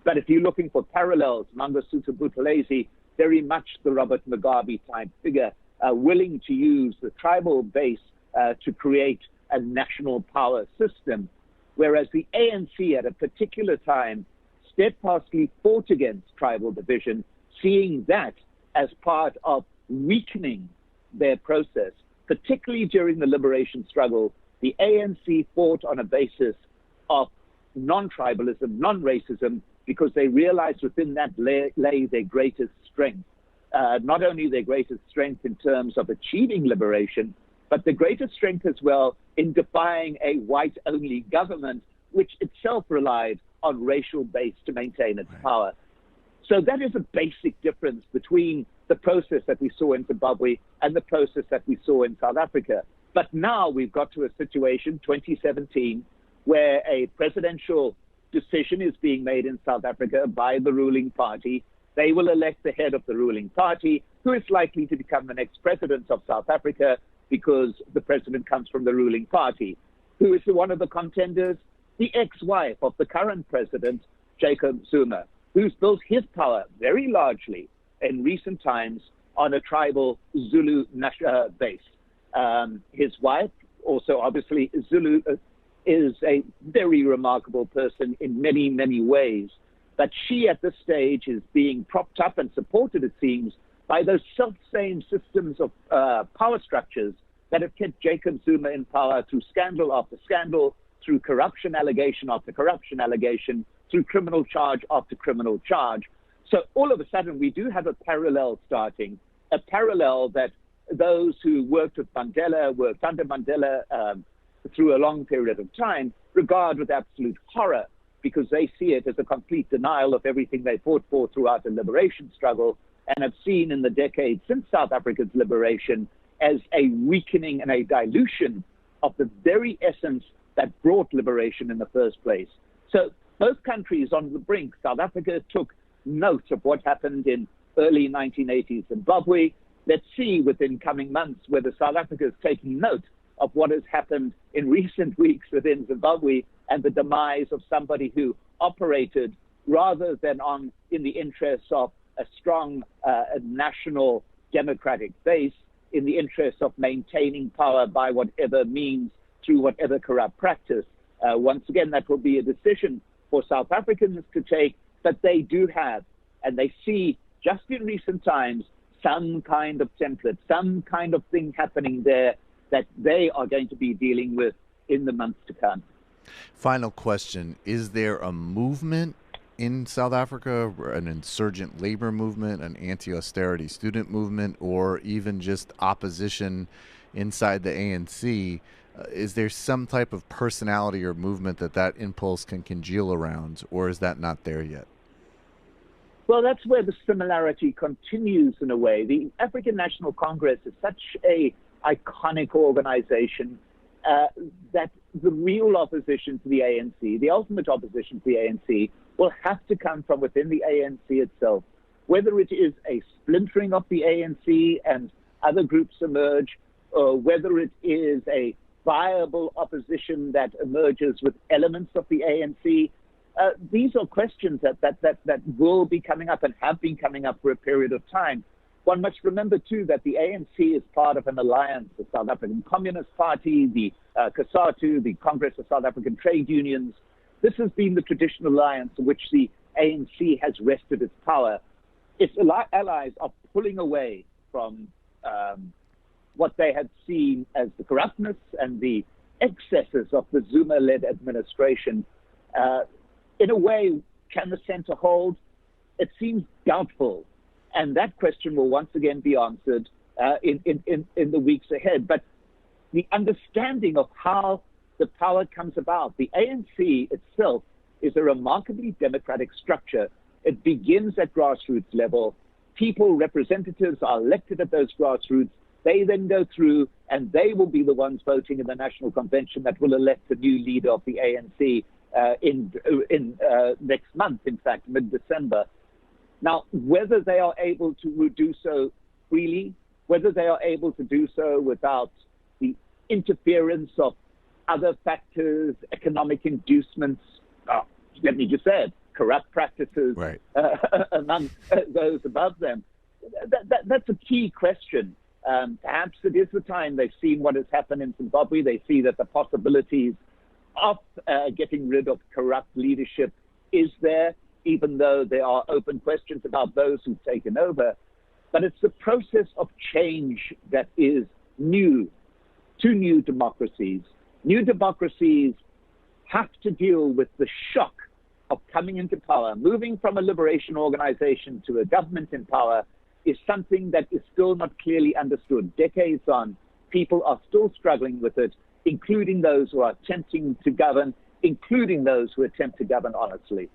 But if you're looking for parallels, Mangosuthu Buthelezi, very much the Robert Mugabe type figure, willing to use the tribal base to create a national power system, whereas the ANC at a particular time steadfastly fought against tribal division, seeing that as part of weakening their process. Particularly during the liberation struggle, the ANC fought on a basis of non-tribalism, non-racism, because they realized within that lay their greatest strength. Not only their greatest strength in terms of achieving liberation, but the greatest strength as well in defying a white-only government, which itself relied on racial base to maintain its power. So that is a basic difference between the process that we saw in Zimbabwe and the process that we saw in South Africa. But now we've got to a situation, 2017, where a presidential decision is being made in South Africa by the ruling party. They will elect the head of the ruling party, who is likely to become the next president of South Africa because the president comes from the ruling party. Who is one of the contenders? The ex-wife of the current president, Jacob Zuma, who's built his power very largely in recent times on a tribal Zulu base. His wife, also obviously Zulu, is a very remarkable person in many, many ways. But she at this stage is being propped up and supported, it seems, by those self-same systems of power structures that have kept Jacob Zuma in power through scandal after scandal, through corruption allegation after corruption allegation, through criminal charge after criminal charge. So all of a sudden, we do have a parallel starting, a parallel that those who worked with Mandela, worked under Mandela through a long period of time, regard with absolute horror, because they see it as a complete denial of everything they fought for throughout the liberation struggle, and have seen in the decades since South Africa's liberation as a weakening and a dilution of the very essence that brought liberation in the first place. So both countries on the brink. South Africa took note of what happened in early 1980s Zimbabwe. Let's see within coming months whether South Africa is taking note of what has happened in recent weeks within Zimbabwe and the demise of somebody who operated rather than in the interests of a strong national democratic base, in the interest of maintaining power by whatever means, through whatever corrupt practice. Once again, that will be a decision for South Africans to take, but they do have, and they see just in recent times, some kind of template, some kind of thing happening there that they are going to be dealing with in the months to come. Final question. Is there a movement in South Africa, an insurgent labor movement, an anti-austerity student movement, or even just opposition inside the ANC? Is there some type of personality or movement that impulse can congeal around, or is that not there yet? Well, that's where the similarity continues in a way. The African National Congress is such a iconic organization that the real opposition to the ANC, the ultimate opposition to the ANC, will have to come from within the ANC itself. Whether it is a splintering of the ANC and other groups emerge, or whether it is a viable opposition that emerges with elements of the ANC, these are questions that will be coming up and have been coming up for a period of time. One must remember, too, that the ANC is part of an alliance, the South African Communist Party, the COSATU, the Congress of South African Trade Unions. This has been the traditional alliance in which the ANC has rested its power. Its allies are pulling away from what they had seen as the corruptness and the excesses of the Zuma-led administration. In a way, can the center hold? It seems doubtful. And that question will once again be answered in the weeks ahead. But the understanding of how the power comes about, the ANC itself is a remarkably democratic structure. It begins at grassroots level. People, representatives are elected at those grassroots. They then go through and they will be the ones voting in the National Convention that will elect the new leader of the ANC in next month, in fact, mid-December. Now, whether they are able to do so freely, whether they are able to do so without the interference of other factors, economic inducements, let me just say it, corrupt practices right. Among those above them, that's a key question. Perhaps it is the time. They've seen what has happened in Zimbabwe. They see that the possibilities of getting rid of corrupt leadership is there, even though there are open questions about those who've taken over. But it's the process of change that is new to new democracies. New democracies have to deal with the shock of coming into power. Moving from a liberation organization to a government in power is something that is still not clearly understood. Decades on, people are still struggling with it, including those who are attempting to govern, including those who attempt to govern honestly.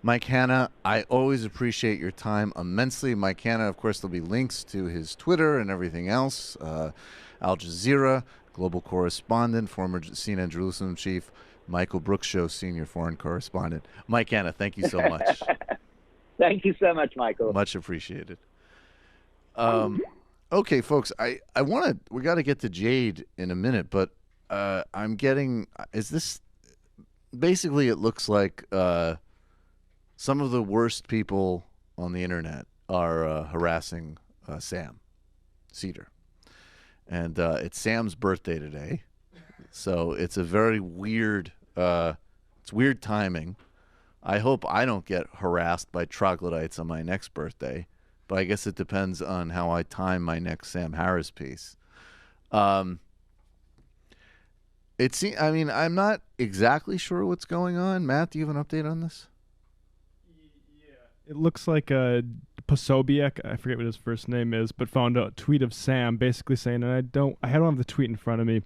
Mike Hanna, I always appreciate your time immensely. Mike Hanna, of course, there'll be links to his Twitter and everything else. Al Jazeera, global correspondent, former CNN Jerusalem chief. Michael Brooks Show senior foreign correspondent. Mike Anna, thank you so much. Thank you so much, Michael. Much appreciated. Okay, folks, we got to get to Jade in a minute, but basically it looks like some of the worst people on the internet are harassing Sam Cedar. And it's Sam's birthday today. So it's a very weird, it's weird timing. I hope I don't get harassed by troglodytes on my next birthday, but I guess it depends on how I time my next Sam Harris piece. I'm not exactly sure what's going on. Matt, do you have an update on this? Yeah. It looks like Posobiec, I forget what his first name is, but found a tweet of Sam basically saying, and I don't have the tweet in front of me.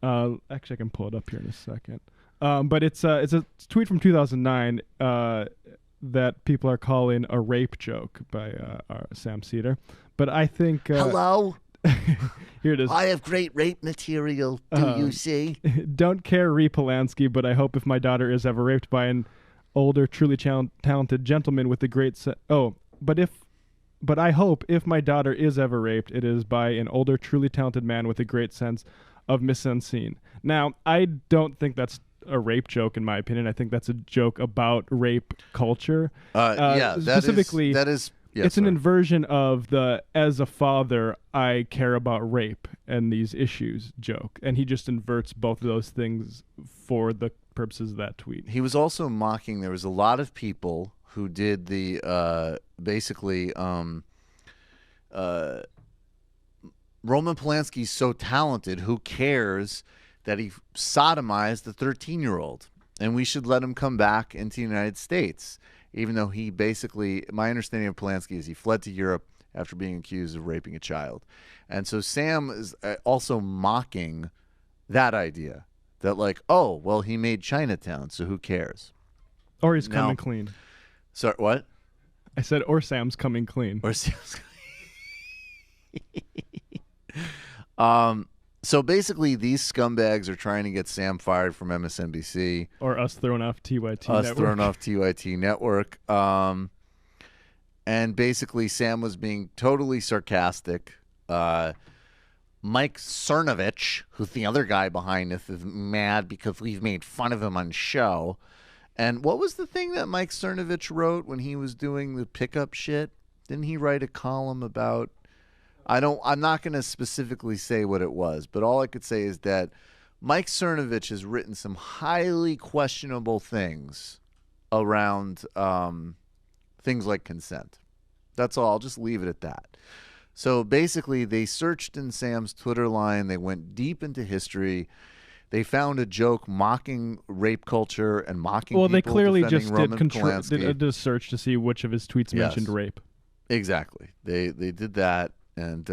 Actually, I can pull it up here in a second. But it's a tweet from 2009 that people are calling a rape joke by Sam Cedar. But I think... Hello? Here it is. I have great rape material, do you see? Don't care, Ree Polanski, but I hope if my daughter is ever raped by an older, truly talented gentleman with a great... But I hope if my daughter is ever raped, it is by an older, truly talented man with a great sense of mise-en-scene. Now, I don't think that's a rape joke, in my opinion. I think that's a joke about rape culture. Specifically, it's an inversion of the "as a father, I care about rape and these issues" joke, and he just inverts both of those things for the purposes of that tweet. He was also mocking. There was a lot of people who did the Roman Polanski's so talented. Who cares that he sodomized the 13-year-old? And we should let him come back into the United States, even though he basically, my understanding of Polanski is he fled to Europe after being accused of raping a child. And so Sam is also mocking that idea that, like, oh, well, he made Chinatown, so who cares? Or he's coming clean. Sorry, what? I said, or Sam's coming clean. Or Sam's So basically, these scumbags are trying to get Sam fired from MSNBC. Or us thrown off TYT Network. Us thrown off TYT Network. And basically, Sam was being totally sarcastic. Mike Cernovich, who's the other guy behind this, is mad because we've made fun of him on show. And what was the thing that Mike Cernovich wrote when he was doing the pickup shit? Didn't he write a column about... I'm not going to specifically say what it was, but all I could say is that Mike Cernovich has written some highly questionable things around things like consent. That's all. I'll just leave it at that. So basically, they searched in Sam's Twitter line. They went deep into history. They found a joke mocking rape culture and mocking people. They clearly just did a search to see which of his tweets mentioned rape. Exactly. They did that. And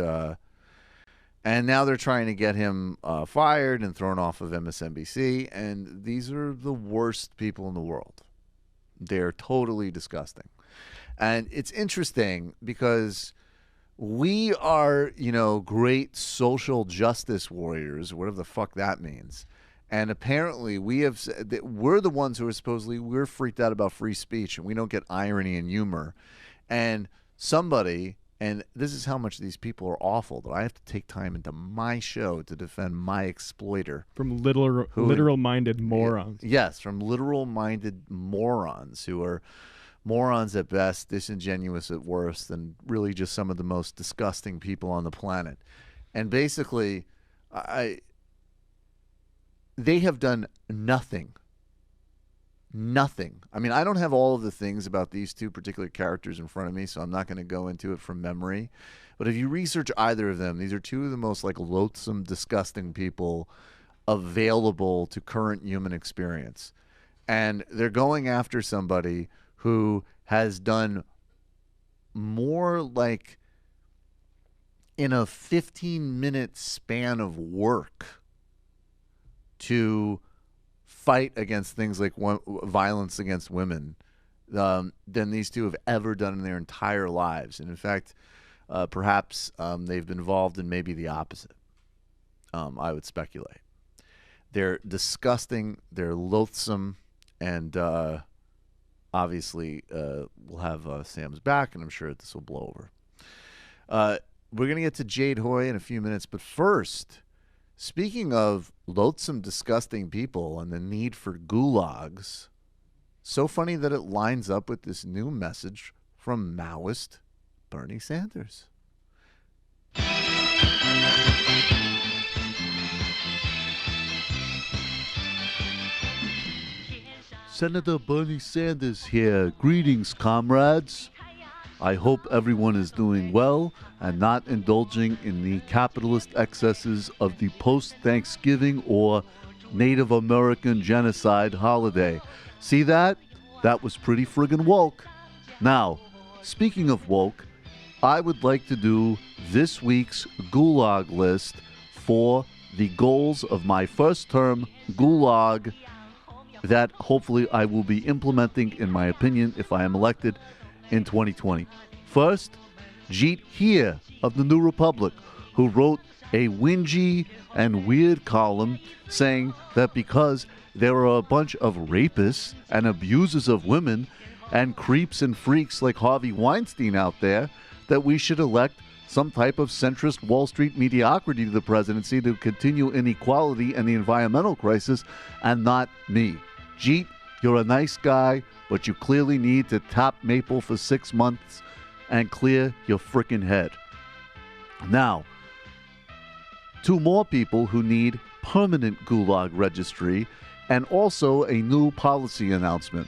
now they're trying to get him fired and thrown off of MSNBC. And these are the worst people in the world. They're totally disgusting. And it's interesting because we are, great social justice warriors, whatever the fuck that means. And apparently we're the ones who are we're freaked out about free speech and we don't get irony and humor. And somebody... And this is how much these people are awful that I have to take time into my show to defend my exploiter. From literal-minded morons. Yes, from literal-minded morons who are morons at best, disingenuous at worst, and really just some of the most disgusting people on the planet. And basically, they have done nothing. Nothing. I mean, I don't have all of the things about these two particular characters in front of me, so I'm not going to go into it from memory. But if you research either of them, these are two of the most loathsome, disgusting people available to current human experience. And they're going after somebody who has done more in a 15-minute span of work to fight against things like violence against women than these two have ever done in their entire lives. And in fact, perhaps they've been involved in maybe the opposite. I would speculate. They're disgusting. They're loathsome. And obviously, we'll have Sam's back, and I'm sure this will blow over. We're going to get to Jade Hoy in a few minutes. But first, speaking of loathsome, disgusting people and the need for gulags, so funny that it lines up with this new message from Maoist Bernie Sanders. Senator Bernie Sanders here. Greetings, comrades. I hope everyone is doing well and not indulging in the capitalist excesses of the post-Thanksgiving or Native American genocide holiday. See that? That was pretty friggin' woke. Now, speaking of woke, I would like to do this week's gulag list for the goals of my first term gulag that hopefully I will be implementing, in my opinion, if I am elected in 2020. First, Jeet Heer of the New Republic, who wrote a whingy and weird column saying that because there are a bunch of rapists and abusers of women and creeps and freaks like Harvey Weinstein out there, that we should elect some type of centrist Wall Street mediocrity to the presidency to continue inequality and the environmental crisis, and not me. Jeet, you're a nice guy, but you clearly need to tap Maple for 6 months and clear your frickin' head. Now, two more people who need permanent gulag registry and also a new policy announcement.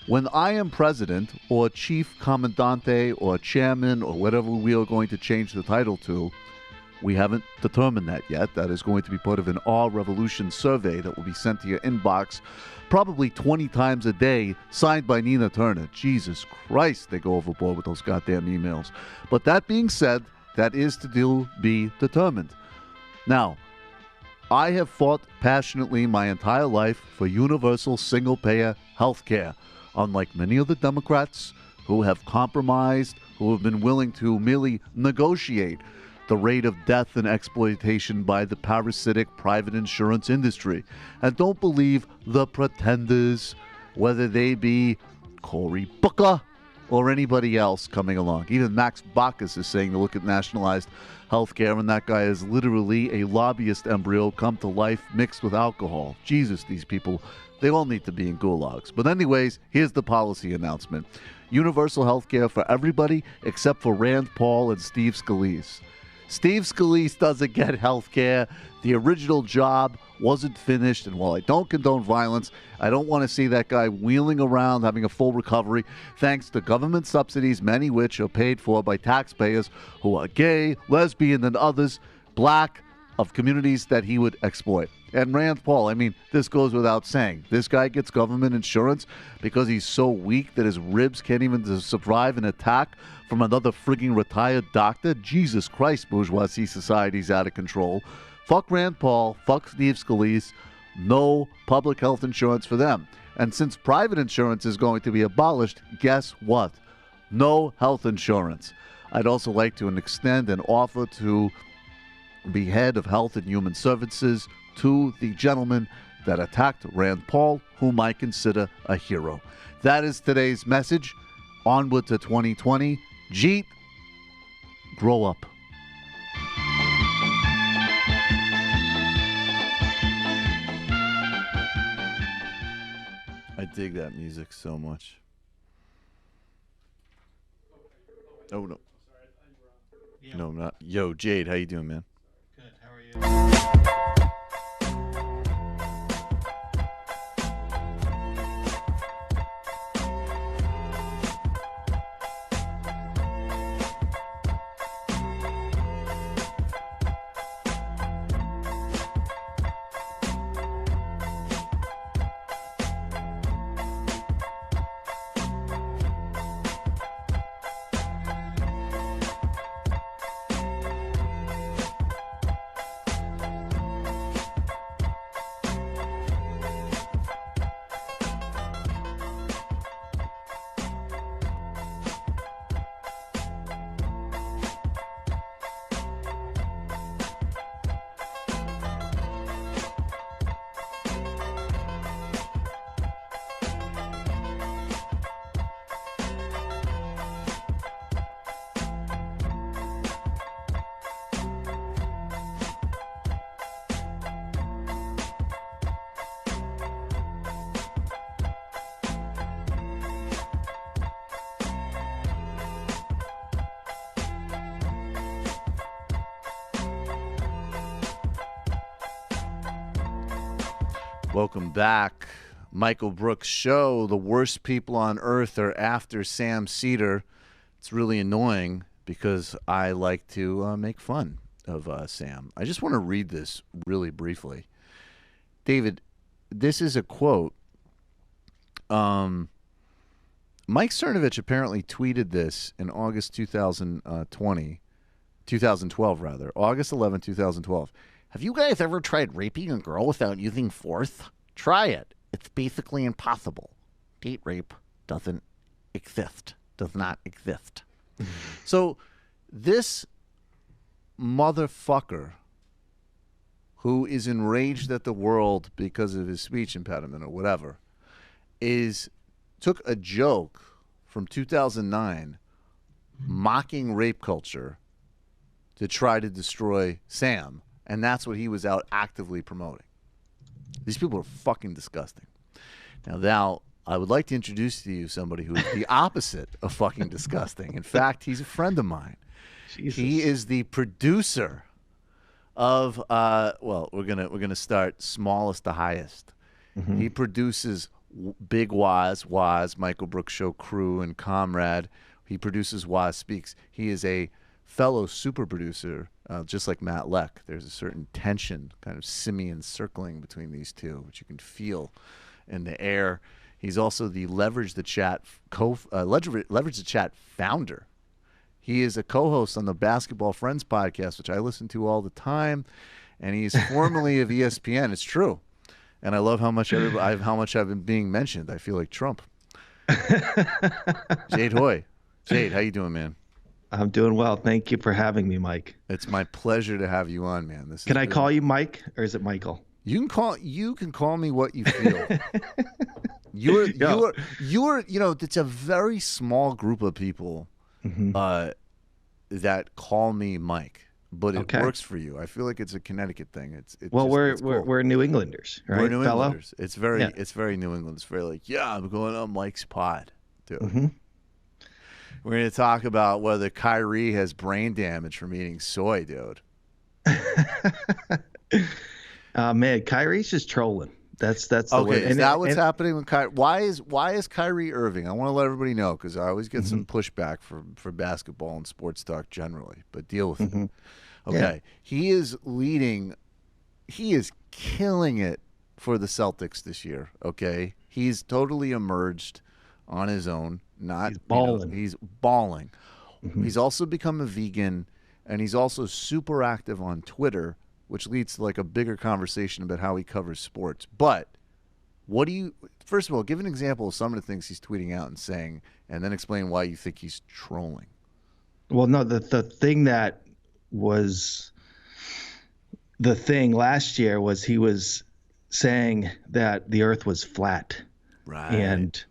When I am president or chief commandante or chairman or whatever we are going to change the title to, we haven't determined that yet. That is going to be part of an Our Revolution survey that will be sent to your inbox probably 20 times a day, signed by Nina Turner. Jesus Christ, they go overboard with those goddamn emails. But that being said, that is to be determined. Now, I have fought passionately my entire life for universal single-payer health care, unlike many of the Democrats who have compromised, who have been willing to merely negotiate the rate of death and exploitation by the parasitic private insurance industry. And don't believe the pretenders, whether they be Cory Booker or anybody else coming along. Even Max Baucus is saying to look at nationalized health care, and that guy is literally a lobbyist embryo come to life mixed with alcohol. Jesus, these people, they all need to be in gulags. But anyways, here's the policy announcement. Universal health care for everybody except for Rand Paul and Steve Scalise. Steve Scalise doesn't get health care. The original job wasn't finished, and while I don't condone violence, I don't want to see that guy wheeling around having a full recovery thanks to government subsidies, many which are paid for by taxpayers who are gay, lesbian, and others, black, of communities that he would exploit. And Rand Paul, I mean, this goes without saying. This guy gets government insurance because he's so weak that his ribs can't even survive an attack from another frigging retired doctor. Jesus Christ, bourgeoisie society's out of control. Fuck Rand Paul, fuck Steve Scalise, no public health insurance for them. And since private insurance is going to be abolished, guess what? No health insurance. I'd also like to extend an offer to be head of Health and Human Services to the gentleman that attacked Rand Paul, whom I consider a hero. That is today's message. Onward to 2020. Jeet, grow up. I dig that music so much. Oh, no. No, not. Yo, Jade, how you doing, man? Good. How are you? Welcome back. Michael Brooks Show. The worst people on earth are after Sam Cedar. It's really annoying because I like to make fun of Sam. I just want to read this really briefly. David, this is a quote. Mike Cernovich apparently tweeted this in August 2012 rather. August 11, 2012. Have you guys ever tried raping a girl without using force? Try it. It's basically impossible. Date rape doesn't exist. Does not exist. So this motherfucker who is enraged at the world because of his speech impediment or whatever took a joke from 2009 mocking rape culture to try to destroy Sam, and that's what he was out actively promoting. These people are fucking disgusting. Now, I would like to introduce to you somebody who is the opposite of fucking disgusting. In fact, he's a friend of mine. Jesus. He is the producer of we're gonna start smallest to highest. Mm-hmm. He produces Big Waz, Michael Brooks Show crew and comrade. He produces Waz Speaks. He is a fellow super producer, just like Matt Leck. There's a certain tension, kind of simian circling between these two, which you can feel in the air. He's also the Leverage the Chat founder. He is a co-host on the Basketball Friends podcast, which I listen to all the time, and he's formerly of ESPN. It's true, and I love how much I've been being mentioned. I feel like Trump. Jade Hoy, Jade, how you doing, man? I'm doing well. Thank you for having me, Mike. It's my pleasure to have you on, man. Can I call you Mike, or is it Michael? You can call me what you feel. You're it's a very small group of people that call me Mike, but it works for you. I feel like it's a Connecticut thing. We're New Englanders, right? We're New Englanders. It's very New England. It's very like, yeah, I'm going on Mike's pod, dude. Mm-hmm. We're going to talk about whether Kyrie has brain damage from eating soy, dude. Man, Kyrie's just trolling. That's the okay. Is that what's happening with Kyrie? Why is Kyrie Irving? I want to let everybody know because I always get some pushback for basketball and sports talk generally, but deal with it. Okay, yeah. He is killing it for the Celtics this year. Okay, he's totally emerged on his own. He's balling. He's balling. Mm-hmm. He's also become a vegan, and he's also super active on Twitter, which leads to like a bigger conversation about how he covers sports. But first of all, give an example of some of the things he's tweeting out and saying, and then explain why you think he's trolling. Well, no, the thing that was the thing last year was he was saying that the earth was flat. Right. And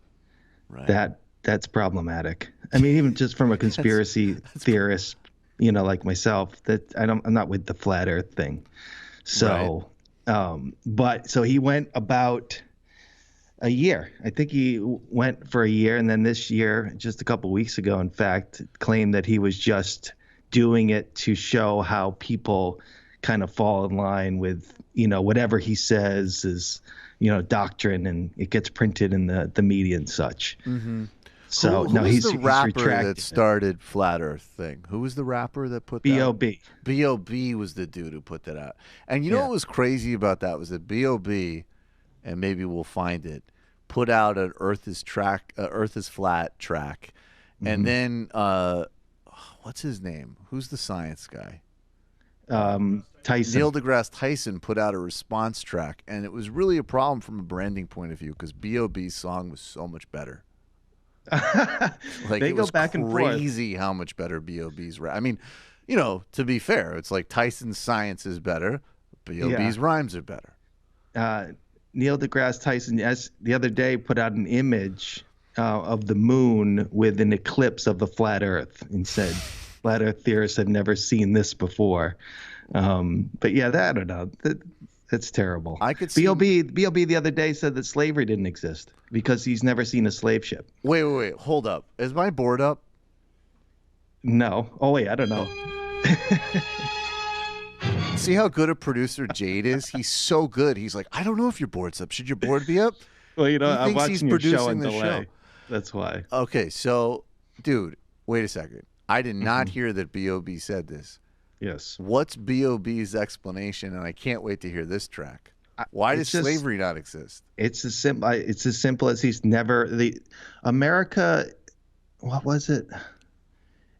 that's problematic. I mean, even just from a conspiracy theorist, like myself, that I'm not with the flat earth thing. So, right. So he went about a year. I think he went for a year, and then this year, just a couple weeks ago, in fact, claimed that he was just doing it to show how people kind of fall in line with, whatever he says is, doctrine, and it gets printed in the media and such. Mm-hmm. So he's the rapper that started Flat Earth thing. Who was the rapper that put that? B.O.B. B.O.B. was the dude who put that out. And you know what was crazy about that was that B.O.B., and maybe we'll find it, put out an Earth is Flat track. And then what's his name? Who's the science guy? Tyson. Neil deGrasse Tyson put out a response track, and it was really a problem from a branding point of view because B.O.B.'s song was so much better. Like they go back and forth. Crazy how much better B.O.B.'s rap. I mean, to be fair, it's like Tyson's science is better, B.O.B.'s rhymes are better. Neil deGrasse Tyson, the other day, put out an image of the moon with an eclipse of the flat Earth and said, "Flat Earth theorists have never seen this before." But yeah, I don't know. That's terrible. I could see B.O.B. the other day said that slavery didn't exist because he's never seen a slave ship. Wait. Hold up. Is my board up? No. Oh, wait. I don't know. See how good a producer Jade is? He's so good. He's like, I don't know if your board's up. Should your board be up? Well, you know, He I'm thinks he's watching your show producing in the delay. show. That's why. Okay, so, dude, wait a second. I did not hear that B.O.B. said this. Yes. What's B.O.B.'s explanation? And I can't wait to hear this track. Why does slavery not exist? It's as simple as he's never America. What was it?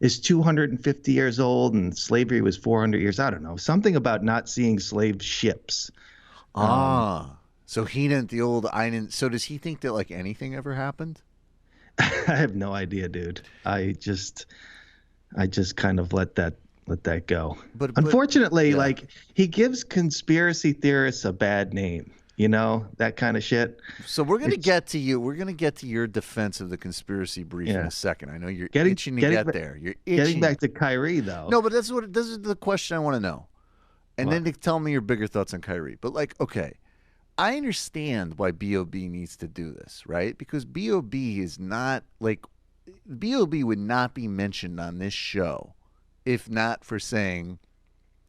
Is 250 years old and slavery was 400 years. I don't know. Something about not seeing slave ships. So he didn't. So does he think that like anything ever happened? I have no idea, dude. I just kind of let that go. But unfortunately, like he gives conspiracy theorists a bad name. You know, that kind of shit. So we're gonna get to you. We're gonna get to your defense of the conspiracy brief in a second. I know you're itching to get there. You're itching. Getting back to Kyrie though. No, but this is the question I want to know. And then to tell me your bigger thoughts on Kyrie. But like, okay, I understand why B.O.B. needs to do this, right? Because B.O.B. is not like B.O.B. would not be mentioned on this show if not for saying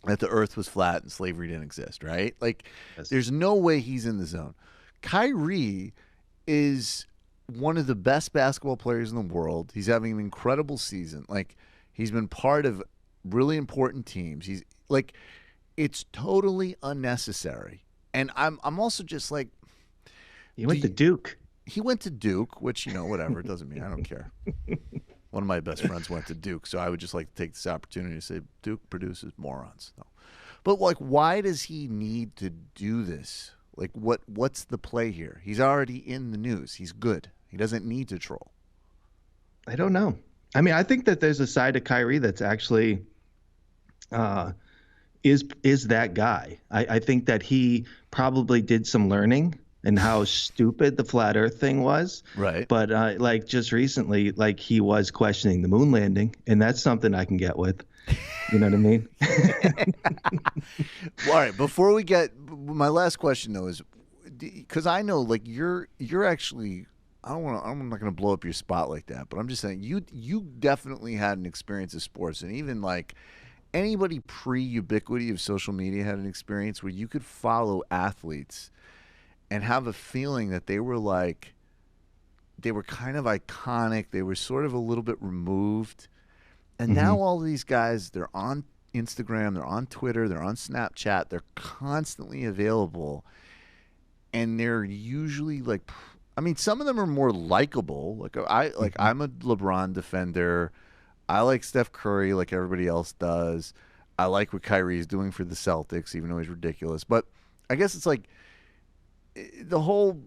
that the earth was flat and slavery didn't exist, right? Like, there's no way he's in the zone. Kyrie is one of the best basketball players in the world. He's having an incredible season. Like, he's been part of really important teams. He's like, it's totally unnecessary. And I'm also just like, he went to Duke. He went to Duke, which, you know, whatever. It doesn't mean I don't care. One of my best friends went to Duke, so I would just like to take this opportunity to say Duke produces morons. No. But like, why does he need to do this? Like, what's the play here? He's already in the news. He's good. He doesn't need to troll. I don't know. I mean, I think that there's a side to Kyrie that's actually is that guy. I think that he probably did some learning and how stupid the flat earth thing was. Right. But like just recently, like he was questioning the moon landing, and that's something I can get with. You know what I mean? All right. Before we get my last question though is because I know like you're actually I'm not gonna blow up your spot like that, but I'm just saying you definitely had an experience of sports, and even like anybody pre-ubiquity of social media had an experience where you could follow athletes and have a feeling that they were kind of iconic. They were sort of a little bit removed. And now all of these guys, they're on Instagram, they're on Twitter, they're on Snapchat, they're constantly available. And they're usually like, I mean, some of them are more likable. Like I'm a LeBron defender. I like Steph Curry like everybody else does. I like what Kyrie is doing for the Celtics, even though he's ridiculous. But I guess it's like, the whole,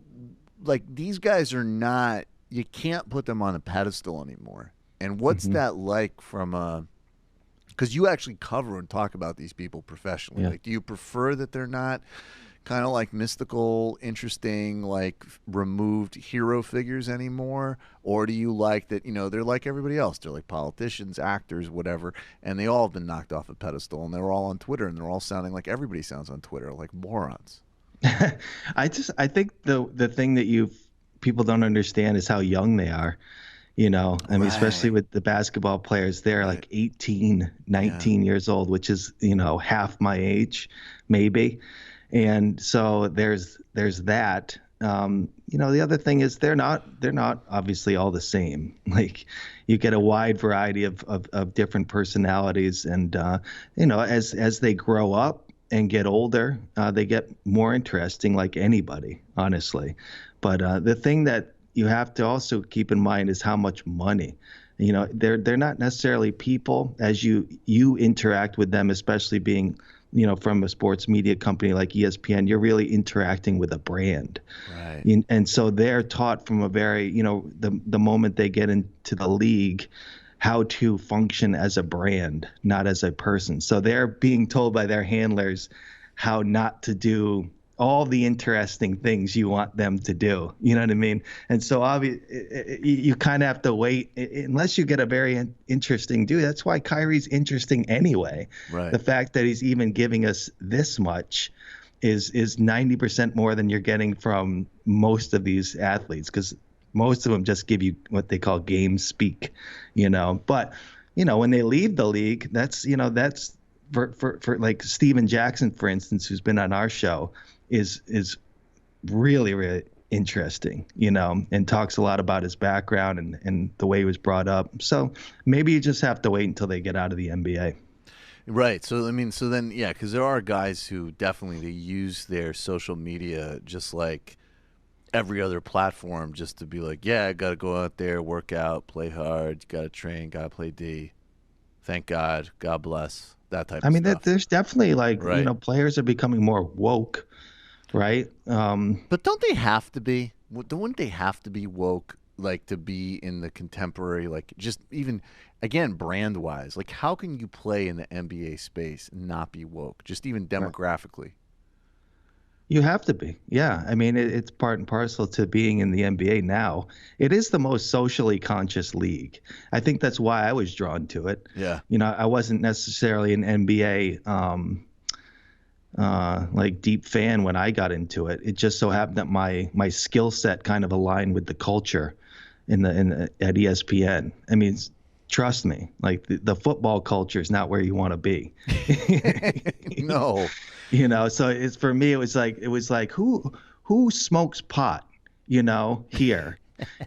like, these guys are not, you can't put them on a pedestal anymore. And what's that like from because you actually cover and talk about these people professionally. Like, do you prefer that they're not kind of like mystical, interesting, like removed hero figures anymore? Or do you like that, you know, they're like everybody else. They're like politicians, actors, whatever, and they all have been knocked off a pedestal, and they're all on Twitter, and they're all sounding like everybody sounds on Twitter, like morons. I think the thing that people don't understand is how young they are. You know, I mean, especially with the basketball players, they're like 18, 19 years old, which is, you know, half my age, maybe. And so there's that. You know, the other thing is they're not obviously all the same. Like, you get a wide variety of different personalities, and you know, as they grow up and get older, they get more interesting, like anybody, honestly. But the thing that you have to also keep in mind is how much money. You know, they're not necessarily people as you interact with them, especially being, you know, from a sports media company like ESPN. You're really interacting with a brand, right? And so they're taught from a very, you know, the moment they get into the league, how to function as a brand, not as a person. So they're being told by their handlers how not to do all the interesting things you want them to do. You know what I mean? And so you kind of have to wait unless you get a very interesting dude. That's why Kyrie's interesting anyway. Right. The fact that he's even giving us this much is 90% more than you're getting from most of these athletes, because most of them just give you what they call game speak, you know. But, you know, when they leave the league, that's for like Steven Jackson, for instance, who's been on our show, is really, really interesting, and talks a lot about his background and the way he was brought up. So maybe you just have to wait until they get out of the NBA. Right. So, I mean, so then, yeah, because there are guys who definitely they use their social media just like every other platform just to be like, yeah, I got to go out there, work out, play hard, got to train, got to play D. Thank God. God bless. That type of stuff. There's definitely like, right. Players are becoming more woke, right? But don't they have to be? Wouldn't they have to be woke, like, to be in the contemporary, like, just even, again, brand-wise? Like, how can you play in the NBA space and not be woke, just even demographically? You have to be. Yeah. I mean, it's part and parcel to being in the NBA now. It is the most socially conscious league. I think that's why I was drawn to it. Yeah. I wasn't necessarily an NBA like deep fan when I got into it. It just so happened that my skill set kind of aligned with the culture at ESPN. I mean, trust me, like the football culture is not where you want to be. No. So it's, for me, it was like who smokes pot, here,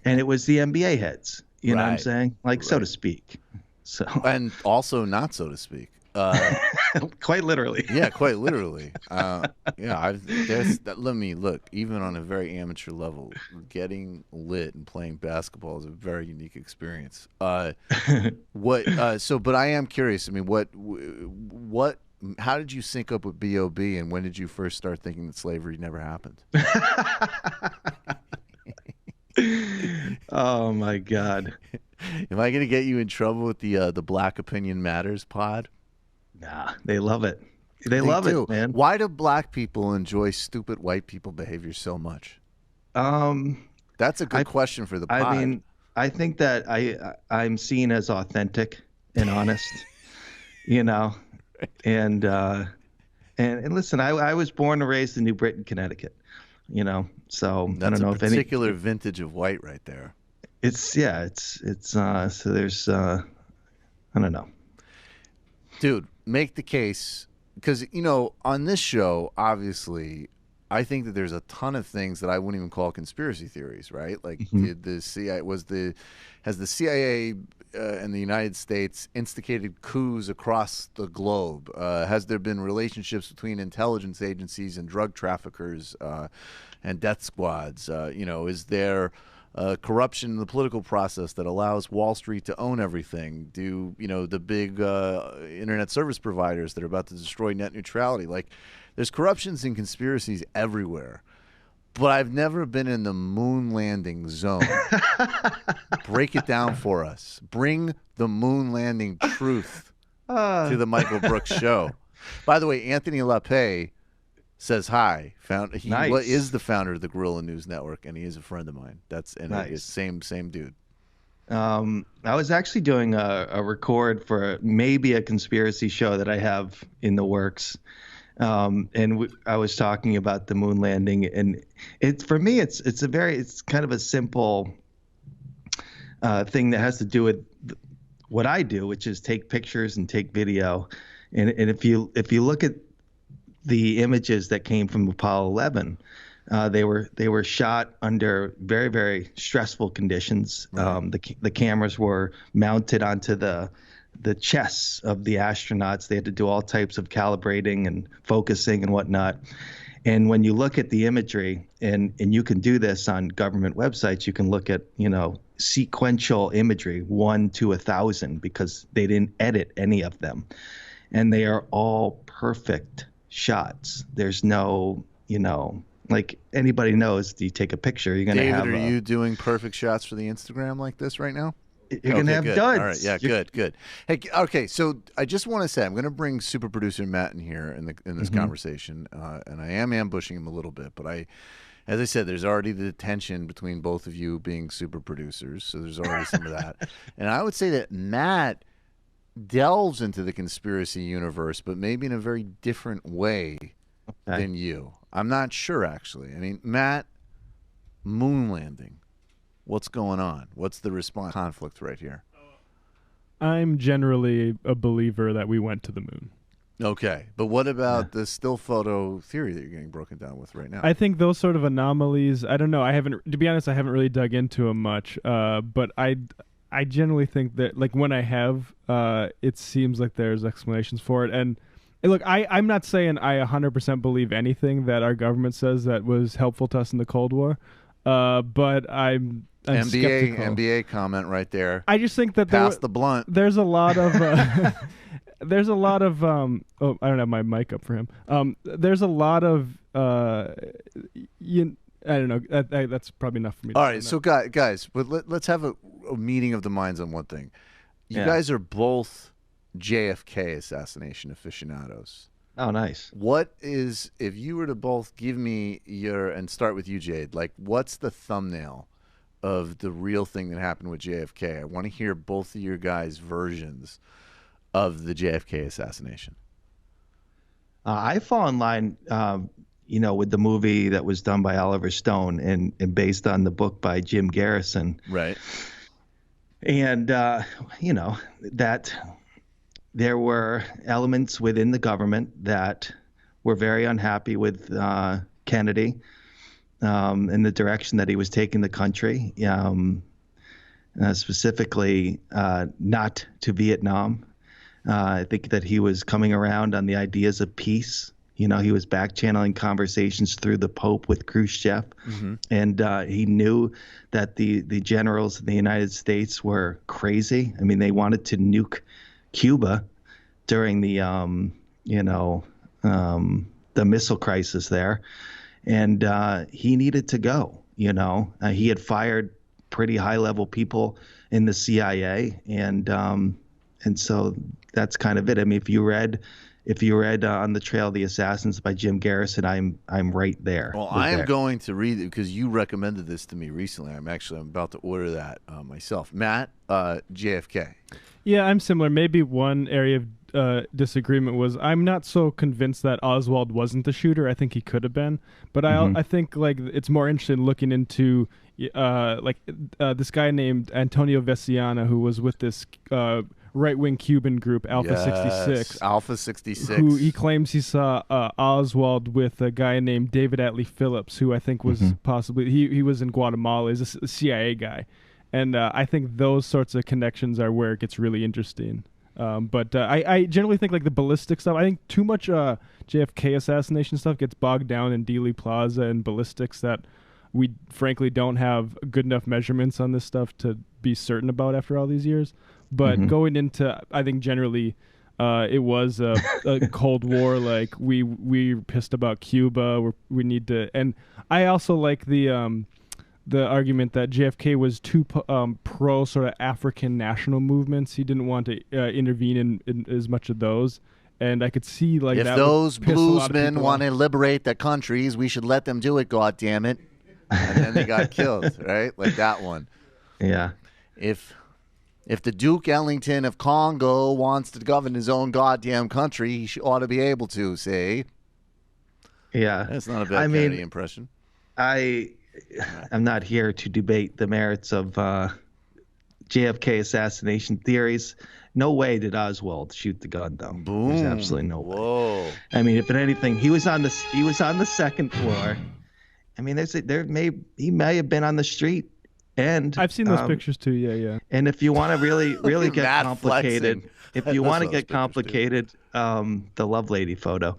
and it was the NBA heads. You know what I'm saying? Like, so to speak. So and also not so to speak. Quite literally. Yeah, quite literally. Let me look. Even on a very amateur level, getting lit and playing basketball is a very unique experience. But I am curious. I mean, what? How did you sync up with B.O.B. and when did you first start thinking that slavery never happened? Oh my God! Am I going to get you in trouble with the Black Opinion Matters pod? Nah, they love it. They love it, man. Why do black people enjoy stupid white people behavior so much? That's a good question for the pod. I mean, I think that I'm seen as authentic and honest, and listen, I was born and raised in New Britain, Connecticut, so that's I don't know if any particular vintage of white right there. So there's I don't know. Dude, make the case, because, on this show, obviously, I think that there's a ton of things that I wouldn't even call conspiracy theories, right? Like, has the CIA and the United States instigated coups across the globe? Has there been relationships between intelligence agencies and drug traffickers and death squads? Is there corruption in the political process that allows Wall Street to own everything? Do the big internet service providers that are about to destroy net neutrality? Like, there's corruptions and conspiracies everywhere, but I've never been in the moon landing zone. Break it down for us. Bring the moon landing truth to the Michael Brooks Show. By the way, Anthony LaPay says hi. He nice. is the founder of the Guerrilla News Network, and he is a friend of mine. Nice. It's same dude. I was actually doing a record for maybe a conspiracy show that I have in the works, and I was talking about the moon landing, and for me it's kind of a simple thing that has to do with what I do, which is take pictures and take video, and if you look at the images that came from Apollo 11, they were shot under very, very stressful conditions. Right. The cameras were mounted onto the chests of the astronauts. They had to do all types of calibrating and focusing and whatnot. And when you look at the imagery, and you can do this on government websites, you can look at sequential imagery 1 to 1,000 because they didn't edit any of them, and they are all perfect shots. There's no, like anybody knows, you take a picture, you're going to have. David, are you doing perfect shots for the Instagram like this right now? You're going to have duds. All right, yeah, good. Hey, okay, so I just want to say I'm going to bring super producer Matt in here in this conversation, and I am ambushing him a little bit, but as I said, there's already the tension between both of you being super producers, so there's already some of that. And I would say that Matt delves into the conspiracy universe, but maybe in a very different way than you. I'm not sure, actually. I mean, Matt, moon landing. What's going on? What's the response conflict right here? I'm generally a believer that we went to the moon. Okay, but what about the still photo theory that you're getting broken down with right now? I think those sort of anomalies, I don't know. To be honest, I haven't really dug into them much. But I generally think that, like, when I have, it seems like there's explanations for it. And look, I'm not saying I 100% believe anything that our government says that was helpful to us in the Cold War. But I'm skeptical. NBA comment right there. I just think that pass the blunt. There's a lot of there's a lot of I don't have my mic up for him. There's a lot of I don't know. That's probably enough for me. All right, so guys, but let's have a meeting of the minds on one thing. You guys are both JFK assassination aficionados. Oh, nice. What is, if you were to both give me and start with you, Jade, like, what's the thumbnail of the real thing that happened with JFK? I want to hear both of your guys' versions of the JFK assassination. I fall in line, with the movie that was done by Oliver Stone and based on the book by Jim Garrison. Right. And, that there were elements within the government that were very unhappy with Kennedy and the direction that he was taking the country, specifically not to Vietnam. I think that he was coming around on the ideas of peace. He was back-channeling conversations through the Pope with Khrushchev. Mm-hmm. And he knew that the generals in the United States were crazy. I mean, they wanted to nuke Cuba during the missile crisis there, and he needed to go. He had fired pretty high-level people in the CIA, and so that's kind of it. I mean, if you read On the Trail of the Assassins by Jim Garrison, I'm right there. Well, I am going to read it because you recommended this to me recently. I'm about to order that myself. Matt, JFK. Yeah, I'm similar. Maybe one area of disagreement was I'm not so convinced that Oswald wasn't the shooter. I think he could have been, but I think like it's more interesting looking into this guy named Antonio Veciana, who was with this right-wing Cuban group Alpha 66. Alpha 66. Who he claims he saw Oswald with a guy named David Atlee Phillips, who I think was possibly he was in Guatemala. He's a CIA guy. And I think those sorts of connections are where it gets really interesting. But I generally think like the ballistic stuff, I think too much JFK assassination stuff gets bogged down in Dealey Plaza and ballistics that we frankly don't have good enough measurements on this stuff to be certain about after all these years. But going into, I think generally it was a Cold War, like we're pissed about Cuba, we need to, and I also like the argument that JFK was too pro sort of African national movements. He didn't want to intervene in as much of those. And I could see like if that those bluesmen want to liberate their countries, we should let them do it, God damn it. And then they got killed, right? Like that one. Yeah. If the Duke Ellington of Congo wants to govern his own goddamn country, he ought to be able to, say. Yeah. That's not a bad Kennedy impression. I'm not here to debate the merits of JFK assassination theories. No way did Oswald shoot the gun, though. Boom. There's absolutely no way. Whoa. I mean, if anything, he was on the second floor. I mean, he may have been on the street. And I've seen those pictures too. Yeah. And if you want to really get complicated, flexing. The Love Lady photo.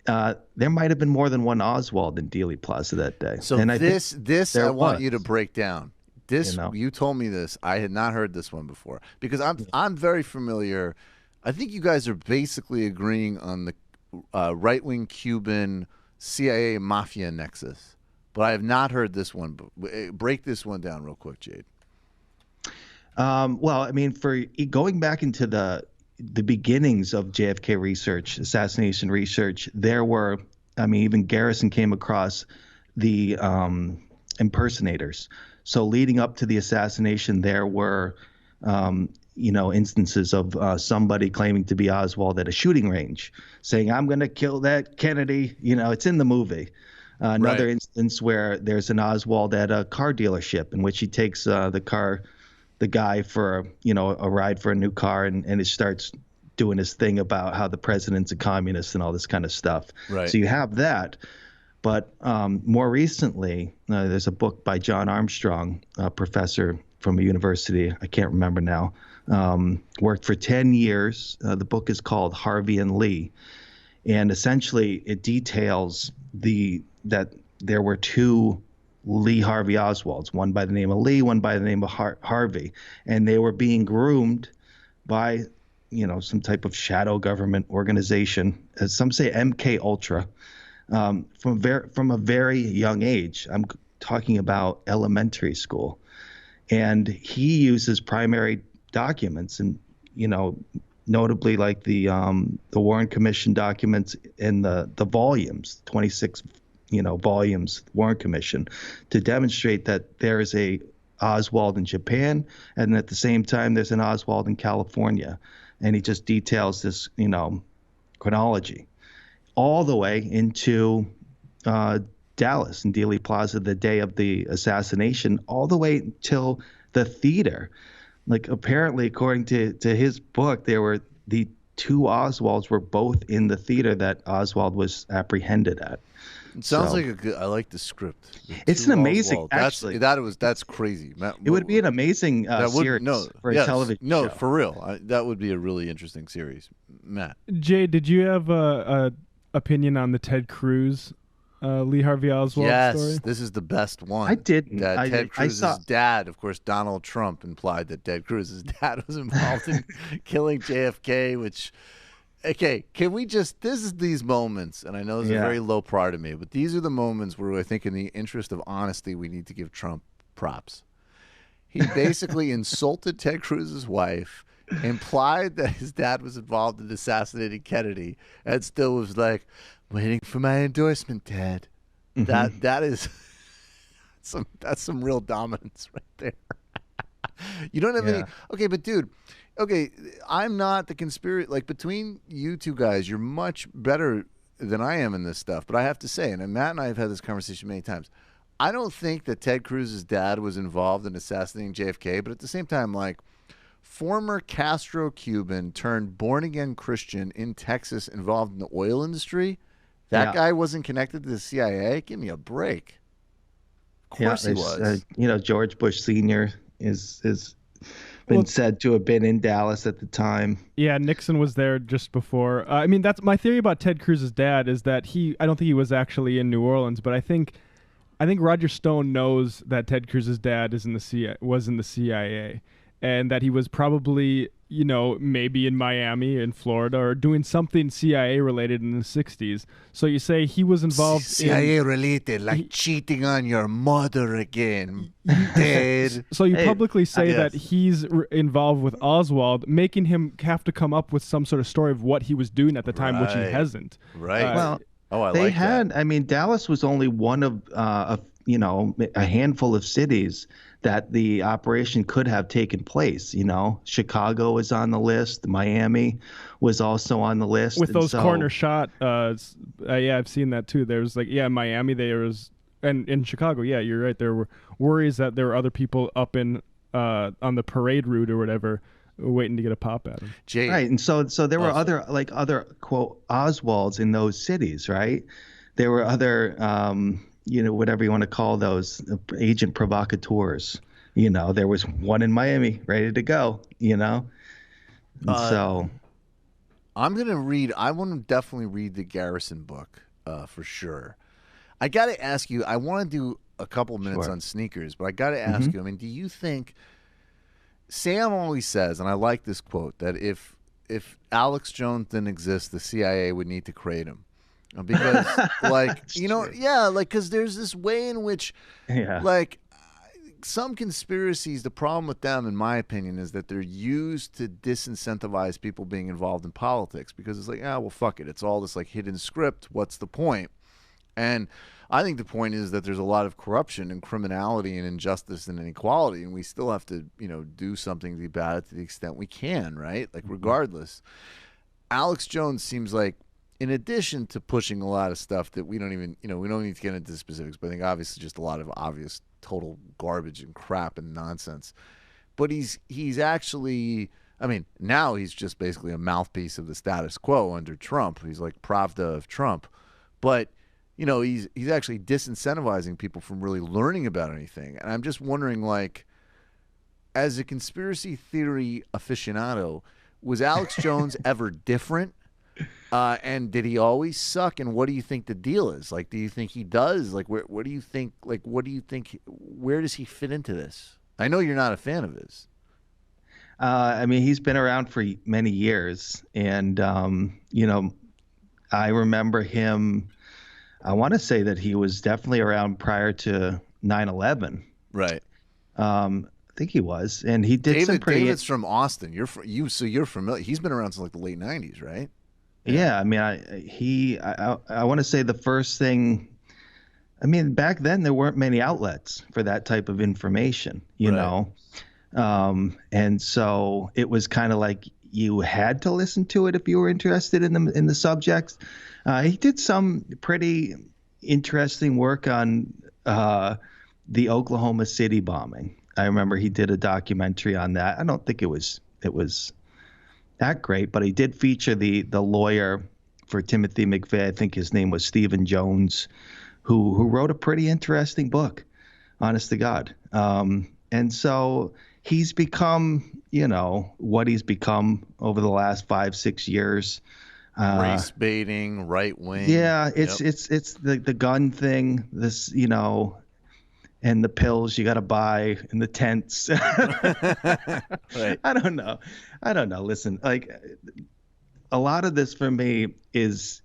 There might have been more than one Oswald in Dealey Plaza that day. So and I want you to break down. You told me this. I had not heard this one before because I'm very familiar. I think you guys are basically agreeing on the right-wing Cuban CIA mafia nexus. But I have not heard this one. Break this one down real quick, Jade. Well, I mean, for going back into the beginnings of JFK research, assassination research, even Garrison came across the impersonators. So leading up to the assassination, there were, instances of somebody claiming to be Oswald at a shooting range, saying, "I'm going to kill that Kennedy." It's in the movie. Another instance where there's an Oswald at a car dealership in which he takes the guy for a ride for a new car and it starts doing his thing about how the president's a communist and all this kind of stuff. Right. So you have that. But more recently, there's a book by John Armstrong, a professor from a university, I can't remember now, worked for 10 years. The book is called Harvey and Lee. And essentially it details that there were two Lee Harvey Oswalds, one by the name of Lee, one by the name of Harvey. And they were being groomed by, some type of shadow government organization, as some say MK Ultra, from a very young age. I'm talking about elementary school. And he uses primary documents and, notably like the Warren Commission documents and the volumes, 26, volumes, Warren Commission, to demonstrate that there is a Oswald in Japan, and at the same time there's an Oswald in California. And he just details this, chronology all the way into Dallas and Dealey Plaza the day of the assassination, all the way till the theater. Like, apparently, according to his book, the two Oswalds were both in the theater that Oswald was apprehended at. It sounds like a good. I like the script. It's an amazing. Actually, that's crazy. It would be an amazing series for a television show. No, for real. That would be a really interesting series. Matt. Jay, did you have a opinion on the Ted Cruz Lee Harvey Oswald story? Yes, this is the best one. I didn't. That Ted Cruz's dad, of course, Donald Trump implied that Ted Cruz's dad was involved in killing JFK, which, okay, can we just, this is these moments, and I know this is a very low prior to me, but these are the moments where I think in the interest of honesty, we need to give Trump props. He basically insulted Ted Cruz's wife, implied that his dad was involved in assassinating Kennedy, and still was like, waiting for my endorsement, Ted. Mm-hmm. That is that's some real dominance right there. You don't have any. Okay, but dude, okay, I'm not the conspiracy. Like, between you two guys, you're much better than I am in this stuff. But I have to say, and Matt and I have had this conversation many times, I don't think that Ted Cruz's dad was involved in assassinating JFK. But at the same time, like, former Castro-Cuban turned born-again Christian in Texas involved in the oil industry. That guy wasn't connected to the CIA? Give me a break. Of course he was. George Bush Sr. is been said to have been in Dallas at the time. Yeah, Nixon was there just before. I mean, that's my theory about Ted Cruz's dad, is that I don't think he was actually in New Orleans, but I think Roger Stone knows that Ted Cruz's dad was in the CIA, and that he was probably, maybe in Miami, in Florida, or doing something CIA related in the 60s. So you say he was involved CIA related, like cheating on your mother again, Ted. So you publicly say that he's involved with Oswald, making him have to come up with some sort of story of what he was doing at the time, which he hasn't. Right. Well, I had that. I mean, Dallas was only one of a handful of cities that the operation could have taken place. Chicago was on the list. Miami was also on the list. With those corner shot, I've seen that too. There's Miami, and in Chicago, you're right. There were worries that there were other people up in on the parade route or whatever, waiting to get a pop at him. Jay. Right, and so there were other quote Oswalds in those cities, right? There were other whatever you want to call those, agent provocateurs. There was one in Miami ready to go, so I want to definitely read the Garrison book for sure. I got to ask you, I want to do a couple minutes on sneakers, but I got to ask you, I mean, do you think, Sam always says, and I like this quote, that if Alex Jones didn't exist, the CIA would need to create him. Because, because there's this way in which, some conspiracies, the problem with them, in my opinion, is that they're used to disincentivize people being involved in politics, because it's like, well, fuck it. It's all this, hidden script. What's the point? And I think the point is that there's a lot of corruption and criminality and injustice and inequality, and we still have to, do something about it to the extent we can, right? Regardless. Alex Jones seems like, in addition to pushing a lot of stuff that we don't even, we don't need to get into the specifics, but I think obviously just a lot of obvious total garbage and crap and nonsense. But he's actually I mean, now he's just basically a mouthpiece of the status quo under Trump. He's like Pravda of Trump. But, you know, he's actually disincentivizing people from really learning about anything. And I'm just wondering, like, as a conspiracy theory aficionado, was Alex Jones ever different? And did he always suck? And what do you think the deal is? Like, do you think he does? Like, what do you think? Like, what do you think? Where does he fit into this? I know you're not a fan of his. I mean, he's been around for many years, and you know, I remember him. I want to say that he was definitely around prior to 9/11. Right. I think he was, and he did some pretty. David's from Austin. So you're familiar. He's been around since like the late 90s, right? Yeah, I mean, I want to say the first thing. I mean, back then there weren't many outlets for that type of information, you know. And so it was kind of like you had to listen to it if you were interested in the subjects. He did some pretty interesting work on the Oklahoma City bombing. I remember he did a documentary on that. I don't think it was that great, but he did feature the lawyer for Timothy McVeigh. I think his name was Stephen Jones, who wrote a pretty interesting book, honest to God. And so he's become, you know, what he's become over the last 5-6 years. Race baiting, right wing. Yeah, it's the gun thing, this, you know, and the pills you got to buy in the tents. Right. I don't know. Listen, like, a lot of this for me is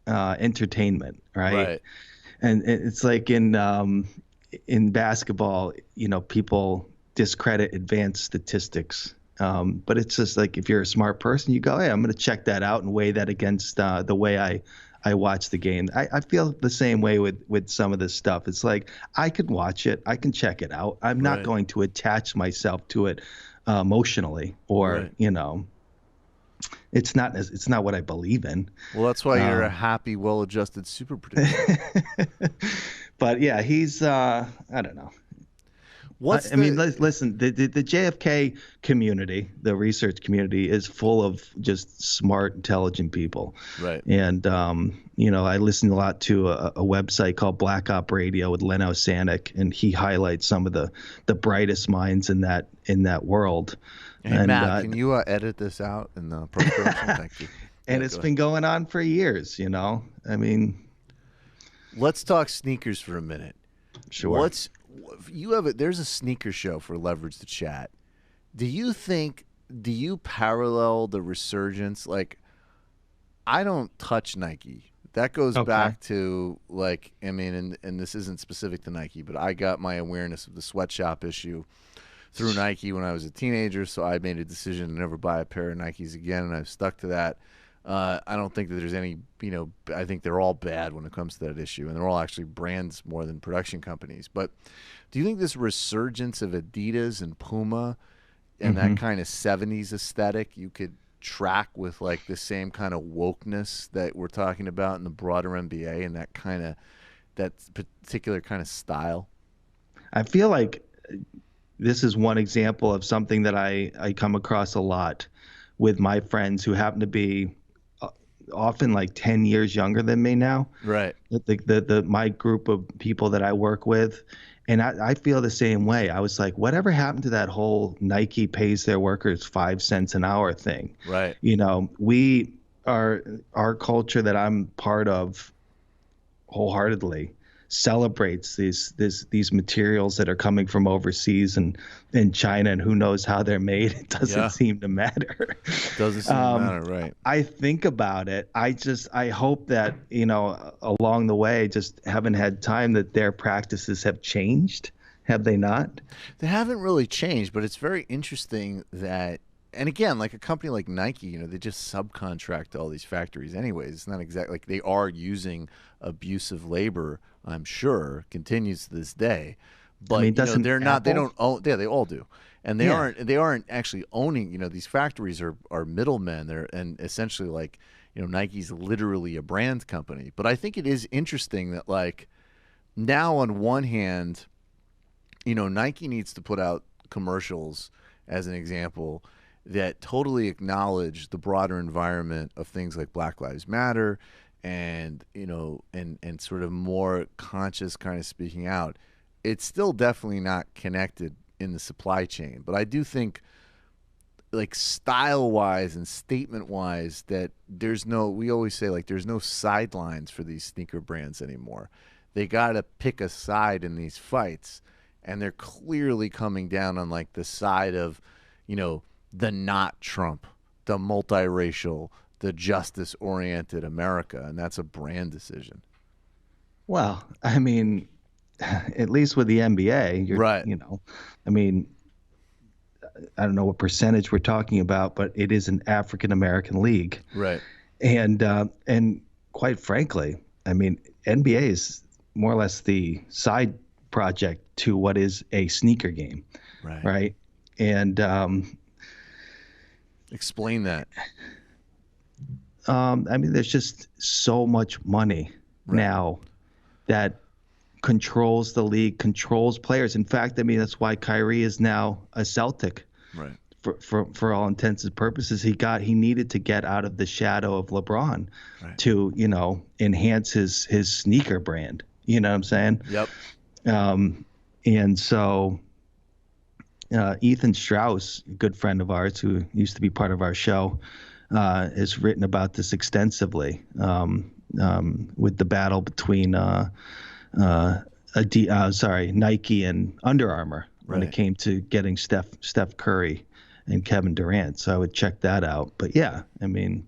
entertainment, right? And it's like in basketball, you know, people discredit advanced statistics. But it's just like, if you're a smart person, you go, hey, I'm going to check that out and weigh that against the way I watch the game. I feel the same way with some of this stuff. It's like, I can watch it. I can check it out. I'm not going to attach myself to it emotionally, or, you know, it's not what I believe in. Well, that's why you're a happy, well-adjusted super producer. But yeah, he's I don't know. I mean, listen, the JFK community, the research community, is full of just smart, intelligent people. Right. And, you know, I listen a lot to a website called Black Op Radio with Leno Sanik, and he highlights some of the brightest minds in that world. Hey, Matt, can you edit this out in the post-production? Thank you. And it's been going on for years, you know. I mean, let's talk sneakers for a minute. Sure. There's a sneaker show for Leverage the Chat. Do you parallel the resurgence? Like, I don't touch Nike. That goes back to, like, I mean, and this isn't specific to Nike, but I got my awareness of the sweatshop issue through Nike when I was a teenager, so I made a decision to never buy a pair of Nikes again, and I've stuck to that. I don't think that there's any, you know, I think they're all bad when it comes to that issue, and they're all actually brands more than production companies. But do you think this resurgence of Adidas and Puma and that kind of 70s aesthetic you could track with, like, the same kind of wokeness that we're talking about in the broader NBA and that particular kind of style? I feel like this is one example of something that I come across a lot with my friends who happen to be often like 10 years younger than me now. Right. My group of people that I work with, and I feel the same way. I was like, whatever happened to that whole Nike pays their workers 5 cents an hour thing? Right. You know, our culture that I'm part of wholeheartedly celebrates these materials that are coming from overseas and in China, and who knows how they're made. It doesn't seem to matter. Doesn't seem to matter, right? I think about it. I hope that, you know, along the way, just haven't had time, that their practices have changed. Have they not? They haven't really changed, but it's very interesting that, and again, like a company like Nike, you know, they just subcontract all these factories anyways. It's not exactly like they are using abusive labor, I'm sure, continues to this day. But I mean, you know, they're not. They Apple? don't own. Yeah, they all do, and they aren't actually owning. You know, these factories are middlemen. And essentially, like, you know, Nike's literally a brand company. But I think it is interesting that, like, now on one hand, you know, Nike needs to put out commercials, as an example, that totally acknowledge the broader environment of things like Black Lives Matter and, you know, and sort of more conscious kind of speaking out. It's still definitely not connected in the supply chain. But I do think, like, style-wise and statement-wise, that there's no, we always say, like, there's no sidelines for these sneaker brands anymore. They got to pick a side in these fights, and they're clearly coming down on, like, the side of, you know, the not Trump, the multiracial, the justice-oriented America, and that's a brand decision. Well, I mean, at least with the NBA, you're, right. You know, I mean, I don't know what percentage we're talking about, but it is an African American league, right? And quite frankly, I mean, NBA is more or less the side project to what is a sneaker game, right? And explain that. I mean, there's just so much money now that controls the league, controls players. In fact, I mean, that's why Kyrie is now a Celtic. Right. For all intents and purposes, he needed to get out of the shadow of LeBron to, you know, enhance his sneaker brand. You know what I'm saying? Yep. And so Ethan Strauss, a good friend of ours who used to be part of our show, has written about this extensively with the battle between Nike and Under Armour when it came to getting Steph Curry and Kevin Durant. So I would check that out. But yeah, I mean,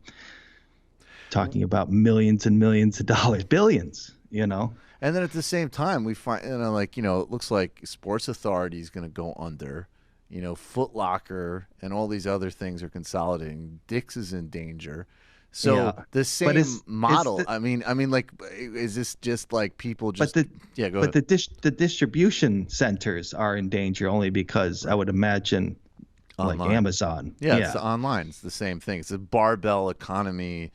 talking about millions and millions of dollars, billions, you know. And then at the same time, we find, you know, like, you know, it looks like Sports Authority is going to go under. You know, Foot Locker and all these other things are consolidating. Dick's is in danger. So the same model. I mean, like, is this just like people just? Go ahead. But the distribution centers are in danger only because I would imagine, online. Like Amazon. Yeah, it's online. It's the same thing. It's a barbell economy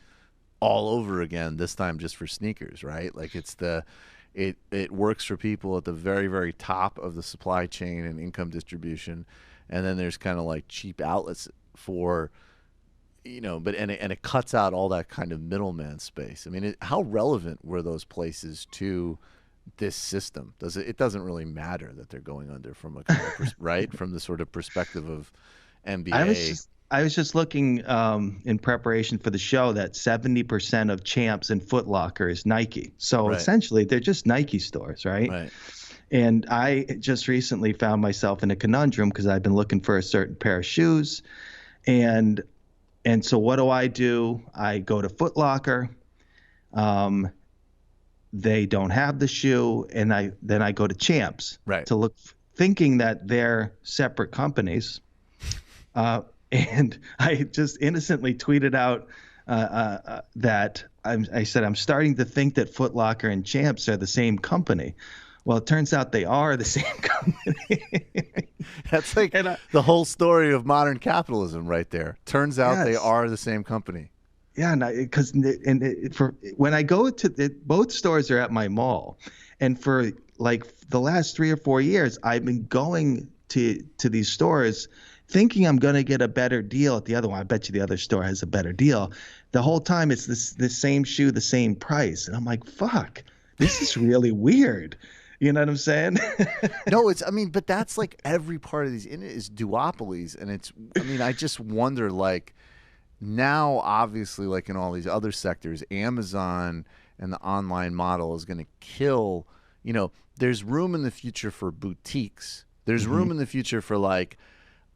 all over again. This time just for sneakers, right? Like it works for people at the very, very top of the supply chain and income distribution, and then there's kind of like cheap outlets for. You know, but and it cuts out all that kind of middleman space. I mean, how relevant were those places to this system? It doesn't really matter that they're going under from a kind of right from the sort of perspective of NBA. I was just looking in preparation for the show that 70% of Champs and Foot Locker is Nike. So essentially, they're just Nike stores, right? Right. And I just recently found myself in a conundrum because I've been looking for a certain pair of shoes, and so what do? I go to Foot Locker. They don't have the shoe, and then I go to Champs to look, thinking that they're separate companies. And I just innocently tweeted out that I said I'm starting to think that Foot Locker and Champs are the same company. Well, it turns out they are the same company. That's like the whole story of modern capitalism right there. Turns out they are the same company. Yeah, because when I go to both stores are at my mall, and for like the last 3 or 4 years, I've been going to these stores thinking I'm going to get a better deal at the other one. I bet you the other store has a better deal. The whole time it's the same shoe, the same price. And I'm like, fuck, this is really weird. You know what I'm saying? No, but that's like every part of these is duopolies. And I just wonder, like, now, obviously, like in all these other sectors, Amazon and the online model is going to kill, you know, there's room in the future for boutiques. There's room in the future for, like,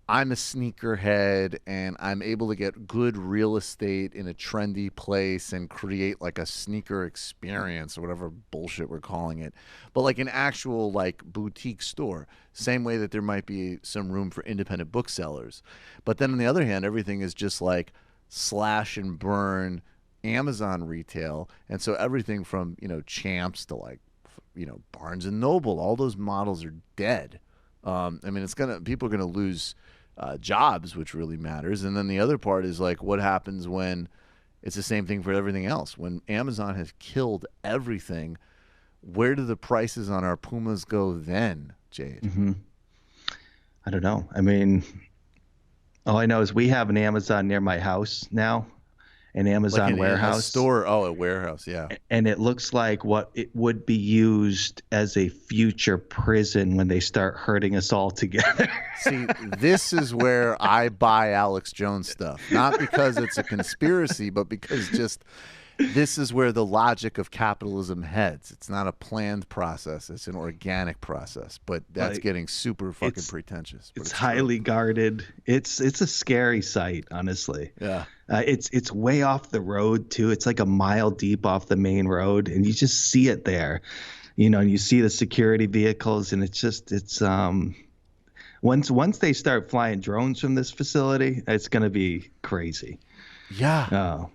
I'm a sneakerhead and I'm able to get good real estate in a trendy place and create like a sneaker experience or whatever bullshit we're calling it. But like an actual like boutique store, same way that there might be some room for independent booksellers. But then on the other hand, everything is just like slash and burn Amazon retail. And so everything from, you know, Champs to like, you know, Barnes and Noble, all those models are dead. I mean, people are going to lose jobs, which really matters. And then the other part is like what happens when it's the same thing for everything else. When Amazon has killed everything, where do the prices on our Pumas go then, Jade? I don't know. I mean, All I know is we have an Amazon near my house now, an Amazon warehouse. A store. Oh, a warehouse. Yeah. And it looks like what it would be used as a future prison when they start herding us all together. See, this is where I buy Alex Jones stuff. Not because it's a conspiracy, but because just this is where the logic of capitalism heads. It's not a planned process. It's an organic process. But that's getting super fucking pretentious. It's highly guarded. It's a scary sight, honestly. Yeah. It's way off the road, too. It's like a mile deep off the main road, and you just see it there. And you see the security vehicles, and it's once they start flying drones from this facility, it's going to be crazy. Yeah.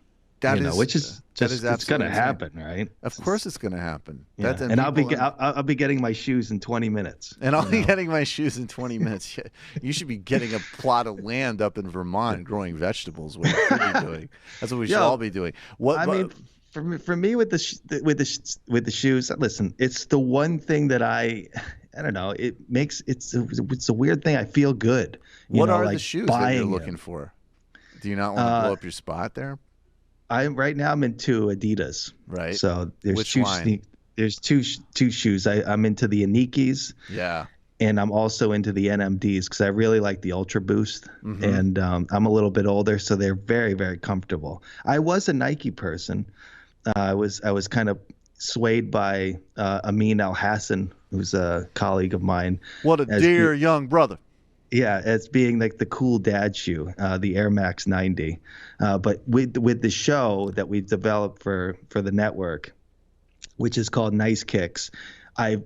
It's going to happen, right? Of course, it's going to happen. Yeah. And I'll be getting my shoes in 20 minutes. And I'll be getting my shoes in 20 minutes. You should be getting a plot of land up in Vermont, growing vegetables. What you should be doing. That's what we should all be doing. For me with the shoes, listen, it's the one thing that I don't know. It's a weird thing. I feel good. What are the shoes that you're looking for? Do you not want to blow up your spot there? Right now I'm into Adidas. Right. So there's Which line? There's two shoes. I'm into the Anikis. Yeah. And I'm also into the NMDs because I really like the Ultra Boost. Mm-hmm. And I'm a little bit older, so they're very, very comfortable. I was a Nike person. I was kind of swayed by Amin Al Hassan, who's a colleague of mine. What a dear young brother. Yeah, as being like the cool dad shoe, the Air Max 90. But with the show that we've developed for the network, which is called Nice Kicks, I've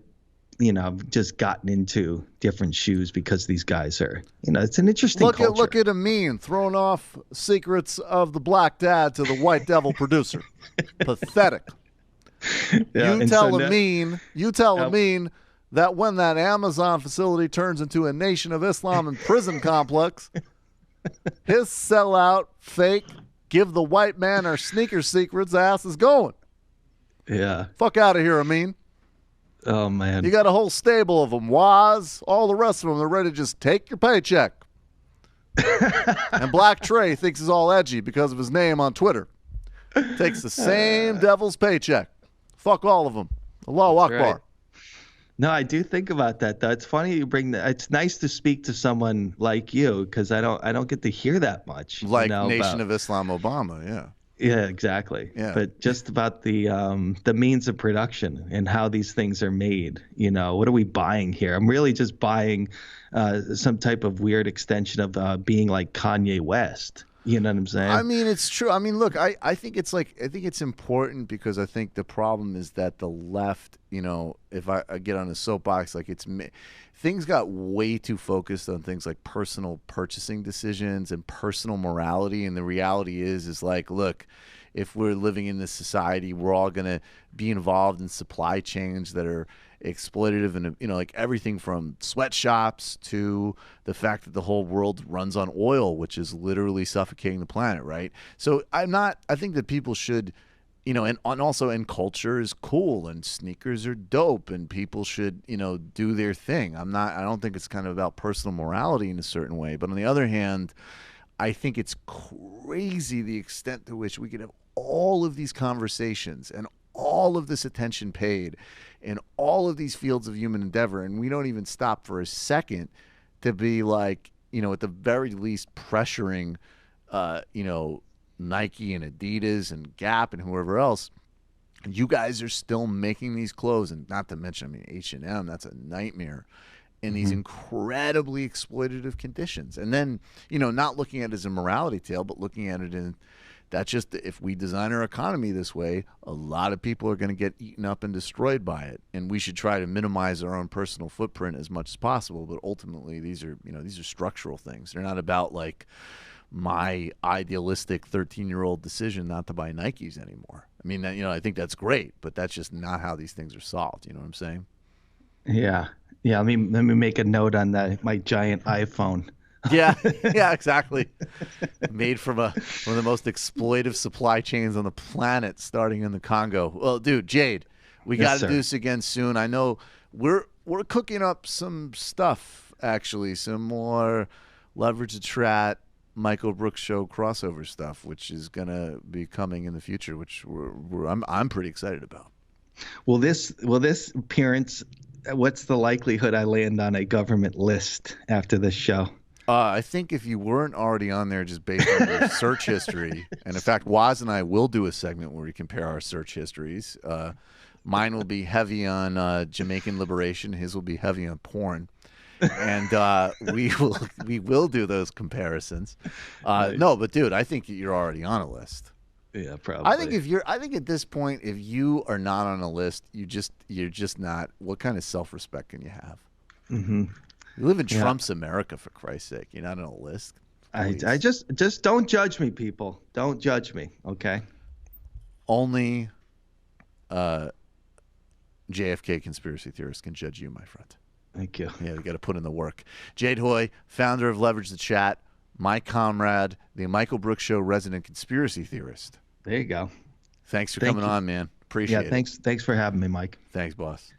just gotten into different shoes because these guys are, it's an interesting culture. Look at Amin throwing off secrets of the black dad to the white devil producer. Pathetic. Yeah, you tell Amin that when that Amazon facility turns into a Nation of Islam and prison complex, his sellout, fake, give the white man our sneaker secrets ass is going. Yeah. Fuck out of here, Amin. Oh, man. You got a whole stable of them. Waz, all the rest of them, they're ready to just take your paycheck. And Black Trey thinks he's all edgy because of his name on Twitter. Takes the same devil's paycheck. Fuck all of them. Allahu Akbar. Right. No, I do think about that though. It's funny you bring that. It's nice to speak to someone like you because I don't get to hear that much. Like Nation of Islam Obama, yeah. Yeah, exactly. Yeah. But just about the means of production and how these things are made. What are we buying here? I'm really just buying some type of weird extension of being like Kanye West. You know what I'm saying? I mean, it's true. I mean, look, I think it's important because I think the problem is that the left, if I get on a soapbox, things got way too focused on things like personal purchasing decisions and personal morality. And the reality is like, look, if we're living in this society, we're all going to be involved in supply chains that are exploitative and like everything from sweatshops to the fact that the whole world runs on oil, which is literally suffocating the planet, right? So I think that people should, and also in culture is cool and sneakers are dope and people should, do their thing. I don't think it's kind of about personal morality in a certain way, but on the other hand, I think it's crazy the extent to which we could have all of these conversations and all of this attention paid in all of these fields of human endeavor, and we don't even stop for a second to be like, at the very least pressuring, Nike and Adidas and Gap and whoever else. You guys are still making these clothes, and not to mention, H&M, that's a nightmare in these incredibly exploitative conditions. And then, not looking at it as a morality tale, but looking at it in that's just if we design our economy this way, a lot of people are going to get eaten up and destroyed by it. And we should try to minimize our own personal footprint as much as possible. But ultimately, these are structural things. They're not about like my idealistic 13-year-old decision not to buy Nikes anymore. I mean, I think that's great, but that's just not how these things are solved. You know what I'm saying? Yeah. Let me make a note on my giant iPhone. Yeah, exactly. Made from one of the most exploitive supply chains on the planet, starting in the Congo. Well, dude, Jade, we got to do this again soon. I know we're cooking up some stuff, actually, some more Leverage the Trat Michael Brooks Show crossover stuff, which is going to be coming in the future, which I'm pretty excited about. Will this appearance? What's the likelihood I land on a government list after this show? I think if you weren't already on there just based on your search history, and in fact, Waz and I will do a segment where we compare our search histories. Mine will be heavy on Jamaican liberation. His will be heavy on porn. And we will do those comparisons. No, but dude, I think you're already on a list. Yeah, probably. I think at this point, if you are not on a list, you're just not. What kind of self-respect can you have? Mm-hmm. You live in Trump's America, for Christ's sake. You're not on a list. I just don't judge me, people. Don't judge me, okay? Only JFK conspiracy theorists can judge you, my friend. Thank you. Yeah, we got to put in the work. Jade Hoy, founder of Leverage the Chat, my comrade, the Michael Brooks Show resident conspiracy theorist. There you go. Thanks for coming on, man. Appreciate it. Thanks for having me, Mike. Thanks, boss.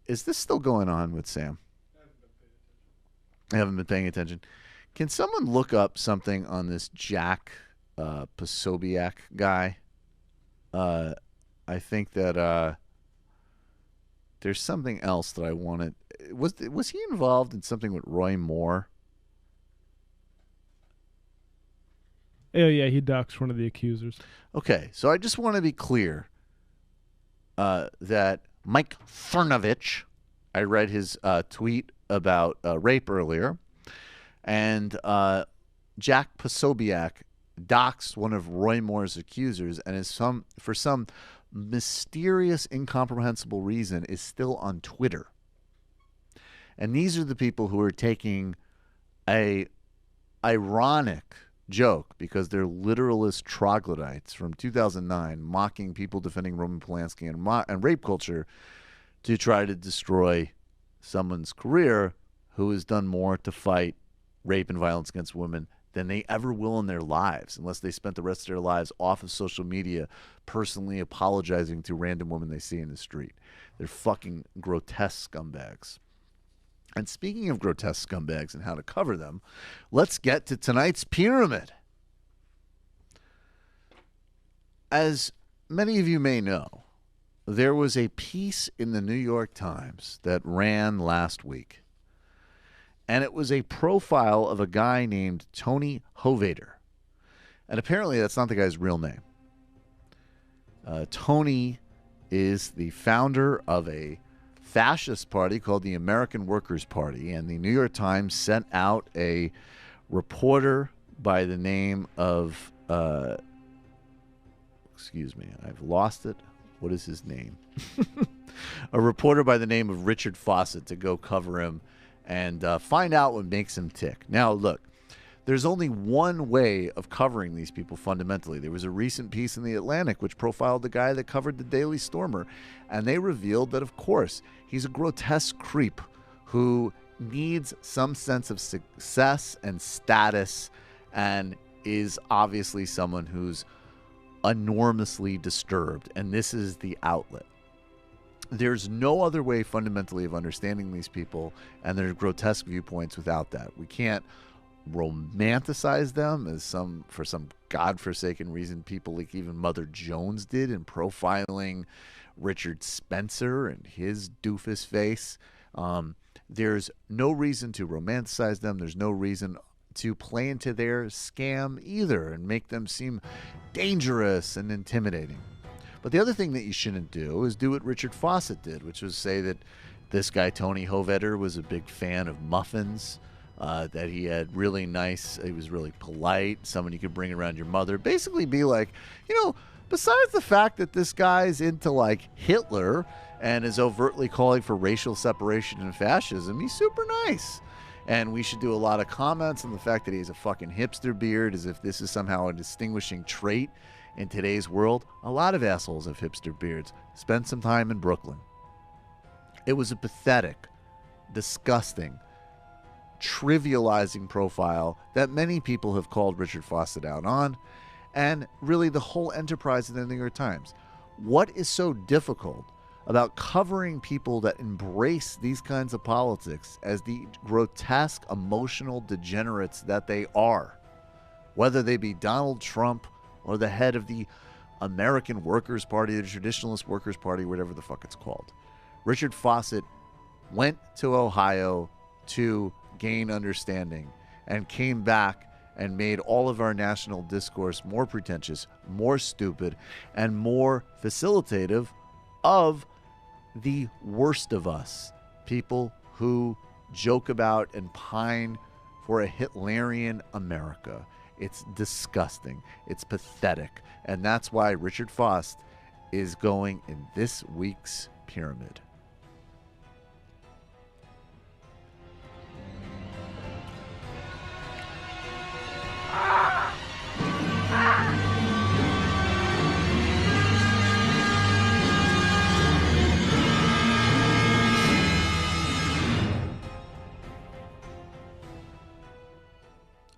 Is this still going on with Sam? I haven't been paying attention. Can someone look up something on this Jack Posobiec guy? I think that there's something else that I wanted. Was he involved in something with Roy Moore? Oh, yeah, he doxed one of the accusers. Okay, so I just want to be clear that Mike Cernovich, I read his tweet about rape earlier, and Jack Posobiec doxed one of Roy Moore's accusers and is for some mysterious, incomprehensible reason is still on Twitter. And these are the people who are taking a ironic joke because they're literalist troglodytes from 2009 mocking people defending Roman Polanski and rape culture to try to destroy someone's career who has done more to fight rape and violence against women than they ever will in their lives, unless they spent the rest of their lives off of social media personally apologizing to random women they see in the street. They're fucking grotesque scumbags. And speaking of grotesque scumbags and how to cover them, let's get to tonight's pyramid. As many of you may know, there was a piece in the New York Times that ran last week, and it was a profile of a guy named Tony Hovater. And apparently that's not the guy's real name. Tony is the founder of a fascist party called the American Workers' Party, and the New York Times sent out a reporter by the name of, excuse me, I've lost it. What is his name? A reporter by the name of Richard Fawcett to go cover him and find out what makes him tick. Now, look, there's only one way of covering these people fundamentally. There was a recent piece in The Atlantic which profiled the guy that covered the Daily Stormer, and they revealed that, of course, he's a grotesque creep who needs some sense of success and status and is obviously someone who's enormously disturbed, and this is the outlet. There's no other way fundamentally of understanding these people and their grotesque viewpoints without that. We can't romanticize them as for some godforsaken reason people like even Mother Jones did in profiling Richard Spencer and his doofus face. There's no reason to romanticize them. There's no reason to play into their scam either and make them seem dangerous and intimidating. But the other thing that you shouldn't do is do what Richard Fawcett did, which was say that this guy Tony Hovater was a big fan of muffins, that he had he was really polite, someone you could bring around your mother. Basically be like, besides the fact that this guy's into like Hitler and is overtly calling for racial separation and fascism, he's super nice. And we should do a lot of comments on the fact that he has a fucking hipster beard as if this is somehow a distinguishing trait in today's world. A lot of assholes have hipster beards. Spend some time in Brooklyn. It was a pathetic, disgusting, trivializing profile that many people have called Richard Fawcett out on, and really the whole enterprise of the New York Times. What is so difficult about covering people that embrace these kinds of politics as the grotesque emotional degenerates that they are, whether they be Donald Trump or the head of the American Workers' Party, the Traditionalist Workers' Party, whatever the fuck it's called. Richard Fawcett went to Ohio to gain understanding and came back and made all of our national discourse more pretentious, more stupid, and more facilitative of the worst of us, people who joke about and pine for a Hitlerian America. It's disgusting. It's pathetic. And that's why Richard Faust is going in this week's Pyramid.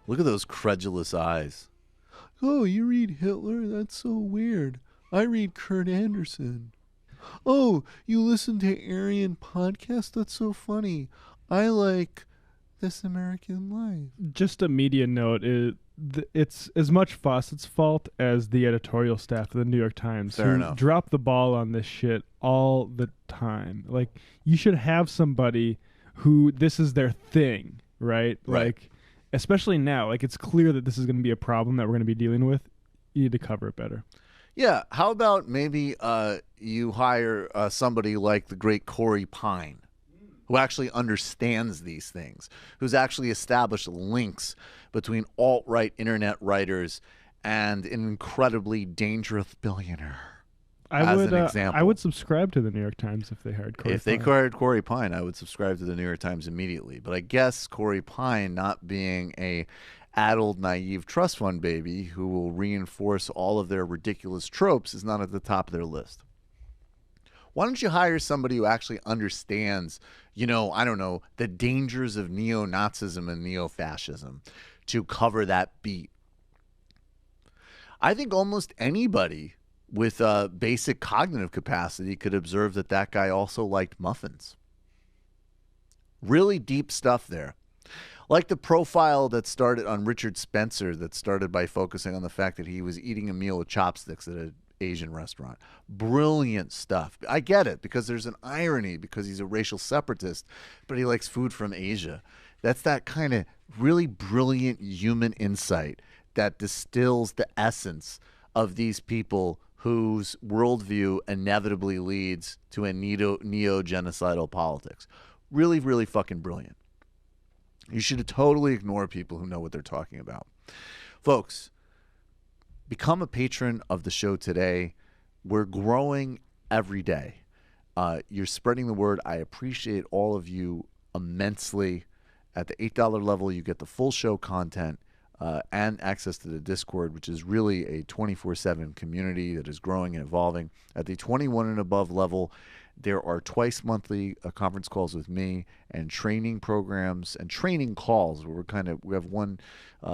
Look at those credulous eyes. Oh, you read Hitler? That's so weird. I read Kurt Anderson. Oh, you listen to Aryan podcast? That's so funny. I like This American Life. Just a media note, it's as much Fawcett's fault as the editorial staff of the New York Times. Fair who enough. drop the ball on this shit all the time. Like, you should have somebody who this is their thing, right? Right. Like, especially now, like, it's clear that this is going to be a problem that we're going to be dealing with. You need to cover it better. Yeah, how about maybe you hire somebody like the great Corey Pine, who actually understands these things, who's actually established links between alt-right internet writers and an incredibly dangerous billionaire. As an example. I would subscribe to the New York Times if they hired Corey If they Pine. hired Corey Pine, I would subscribe to the New York Times immediately. But I guess Corey Pine, not being a addled, naive trust fund baby who will reinforce all of their ridiculous tropes, is not at the top of their list. Why don't you hire somebody who actually understands, I don't know, the dangers of neo-Nazism and neo-fascism to cover that beat? I think almost anybody with basic cognitive capacity could observe that that guy also liked muffins. Really deep stuff there. Like the profile that started on Richard Spencer that started by focusing on the fact that he was eating a meal with chopsticks at an Asian restaurant. Brilliant stuff. I get it because there's an irony because he's a racial separatist, but he likes food from Asia. That's that kind of really brilliant human insight that distills the essence of these people whose worldview inevitably leads to a neo-genocidal politics. Really, really fucking brilliant. You should totally ignore people who know what they're talking about. Folks, become a patron of the show today. We're growing every day. You're spreading the word. I appreciate all of you immensely. At the $8 level, you get the full show content and access to the Discord, which is really a 24/7 community that is growing and evolving. At the 21 and above level, there are twice monthly conference calls with me and training programs and training calls where we have one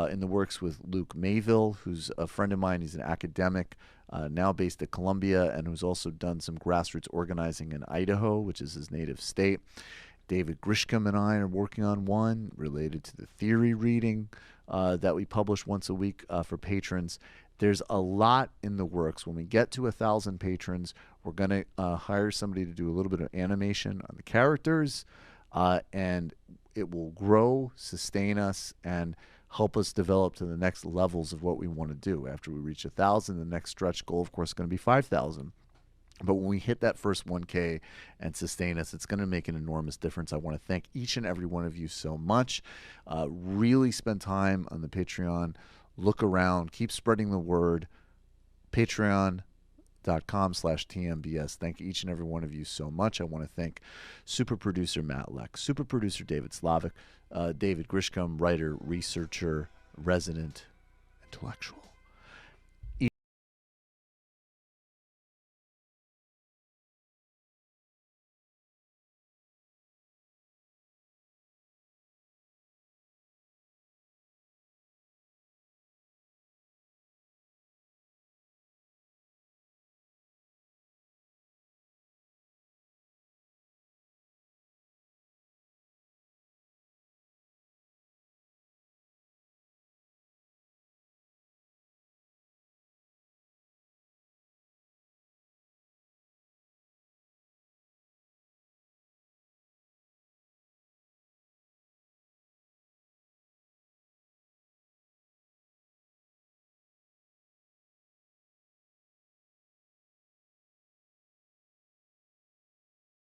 in the works with Luke Mayville, who's a friend of mine. He's an academic now based at Columbia and who's also done some grassroots organizing in Idaho, which is his native state. David Grishcom and I are working on one related to the theory reading that we publish once a week for patrons. There's a lot in the works. When we get to 1,000 patrons, we're going to hire somebody to do a little bit of animation on the characters, and it will grow, sustain us, and help us develop to the next levels of what we want to do. After we reach 1,000, the next stretch goal, of course, is going to be 5,000. But when we hit that first 1K and sustain us, it's going to make an enormous difference. I want to thank each and every one of you so much. Really spend time on the Patreon. Look around. Keep spreading the word. Patreon.com/TMBS. Thank each and every one of you so much. I want to thank super producer Matt Leck, super producer David Slavic, David Grishcom, writer, researcher, resident, intellectual.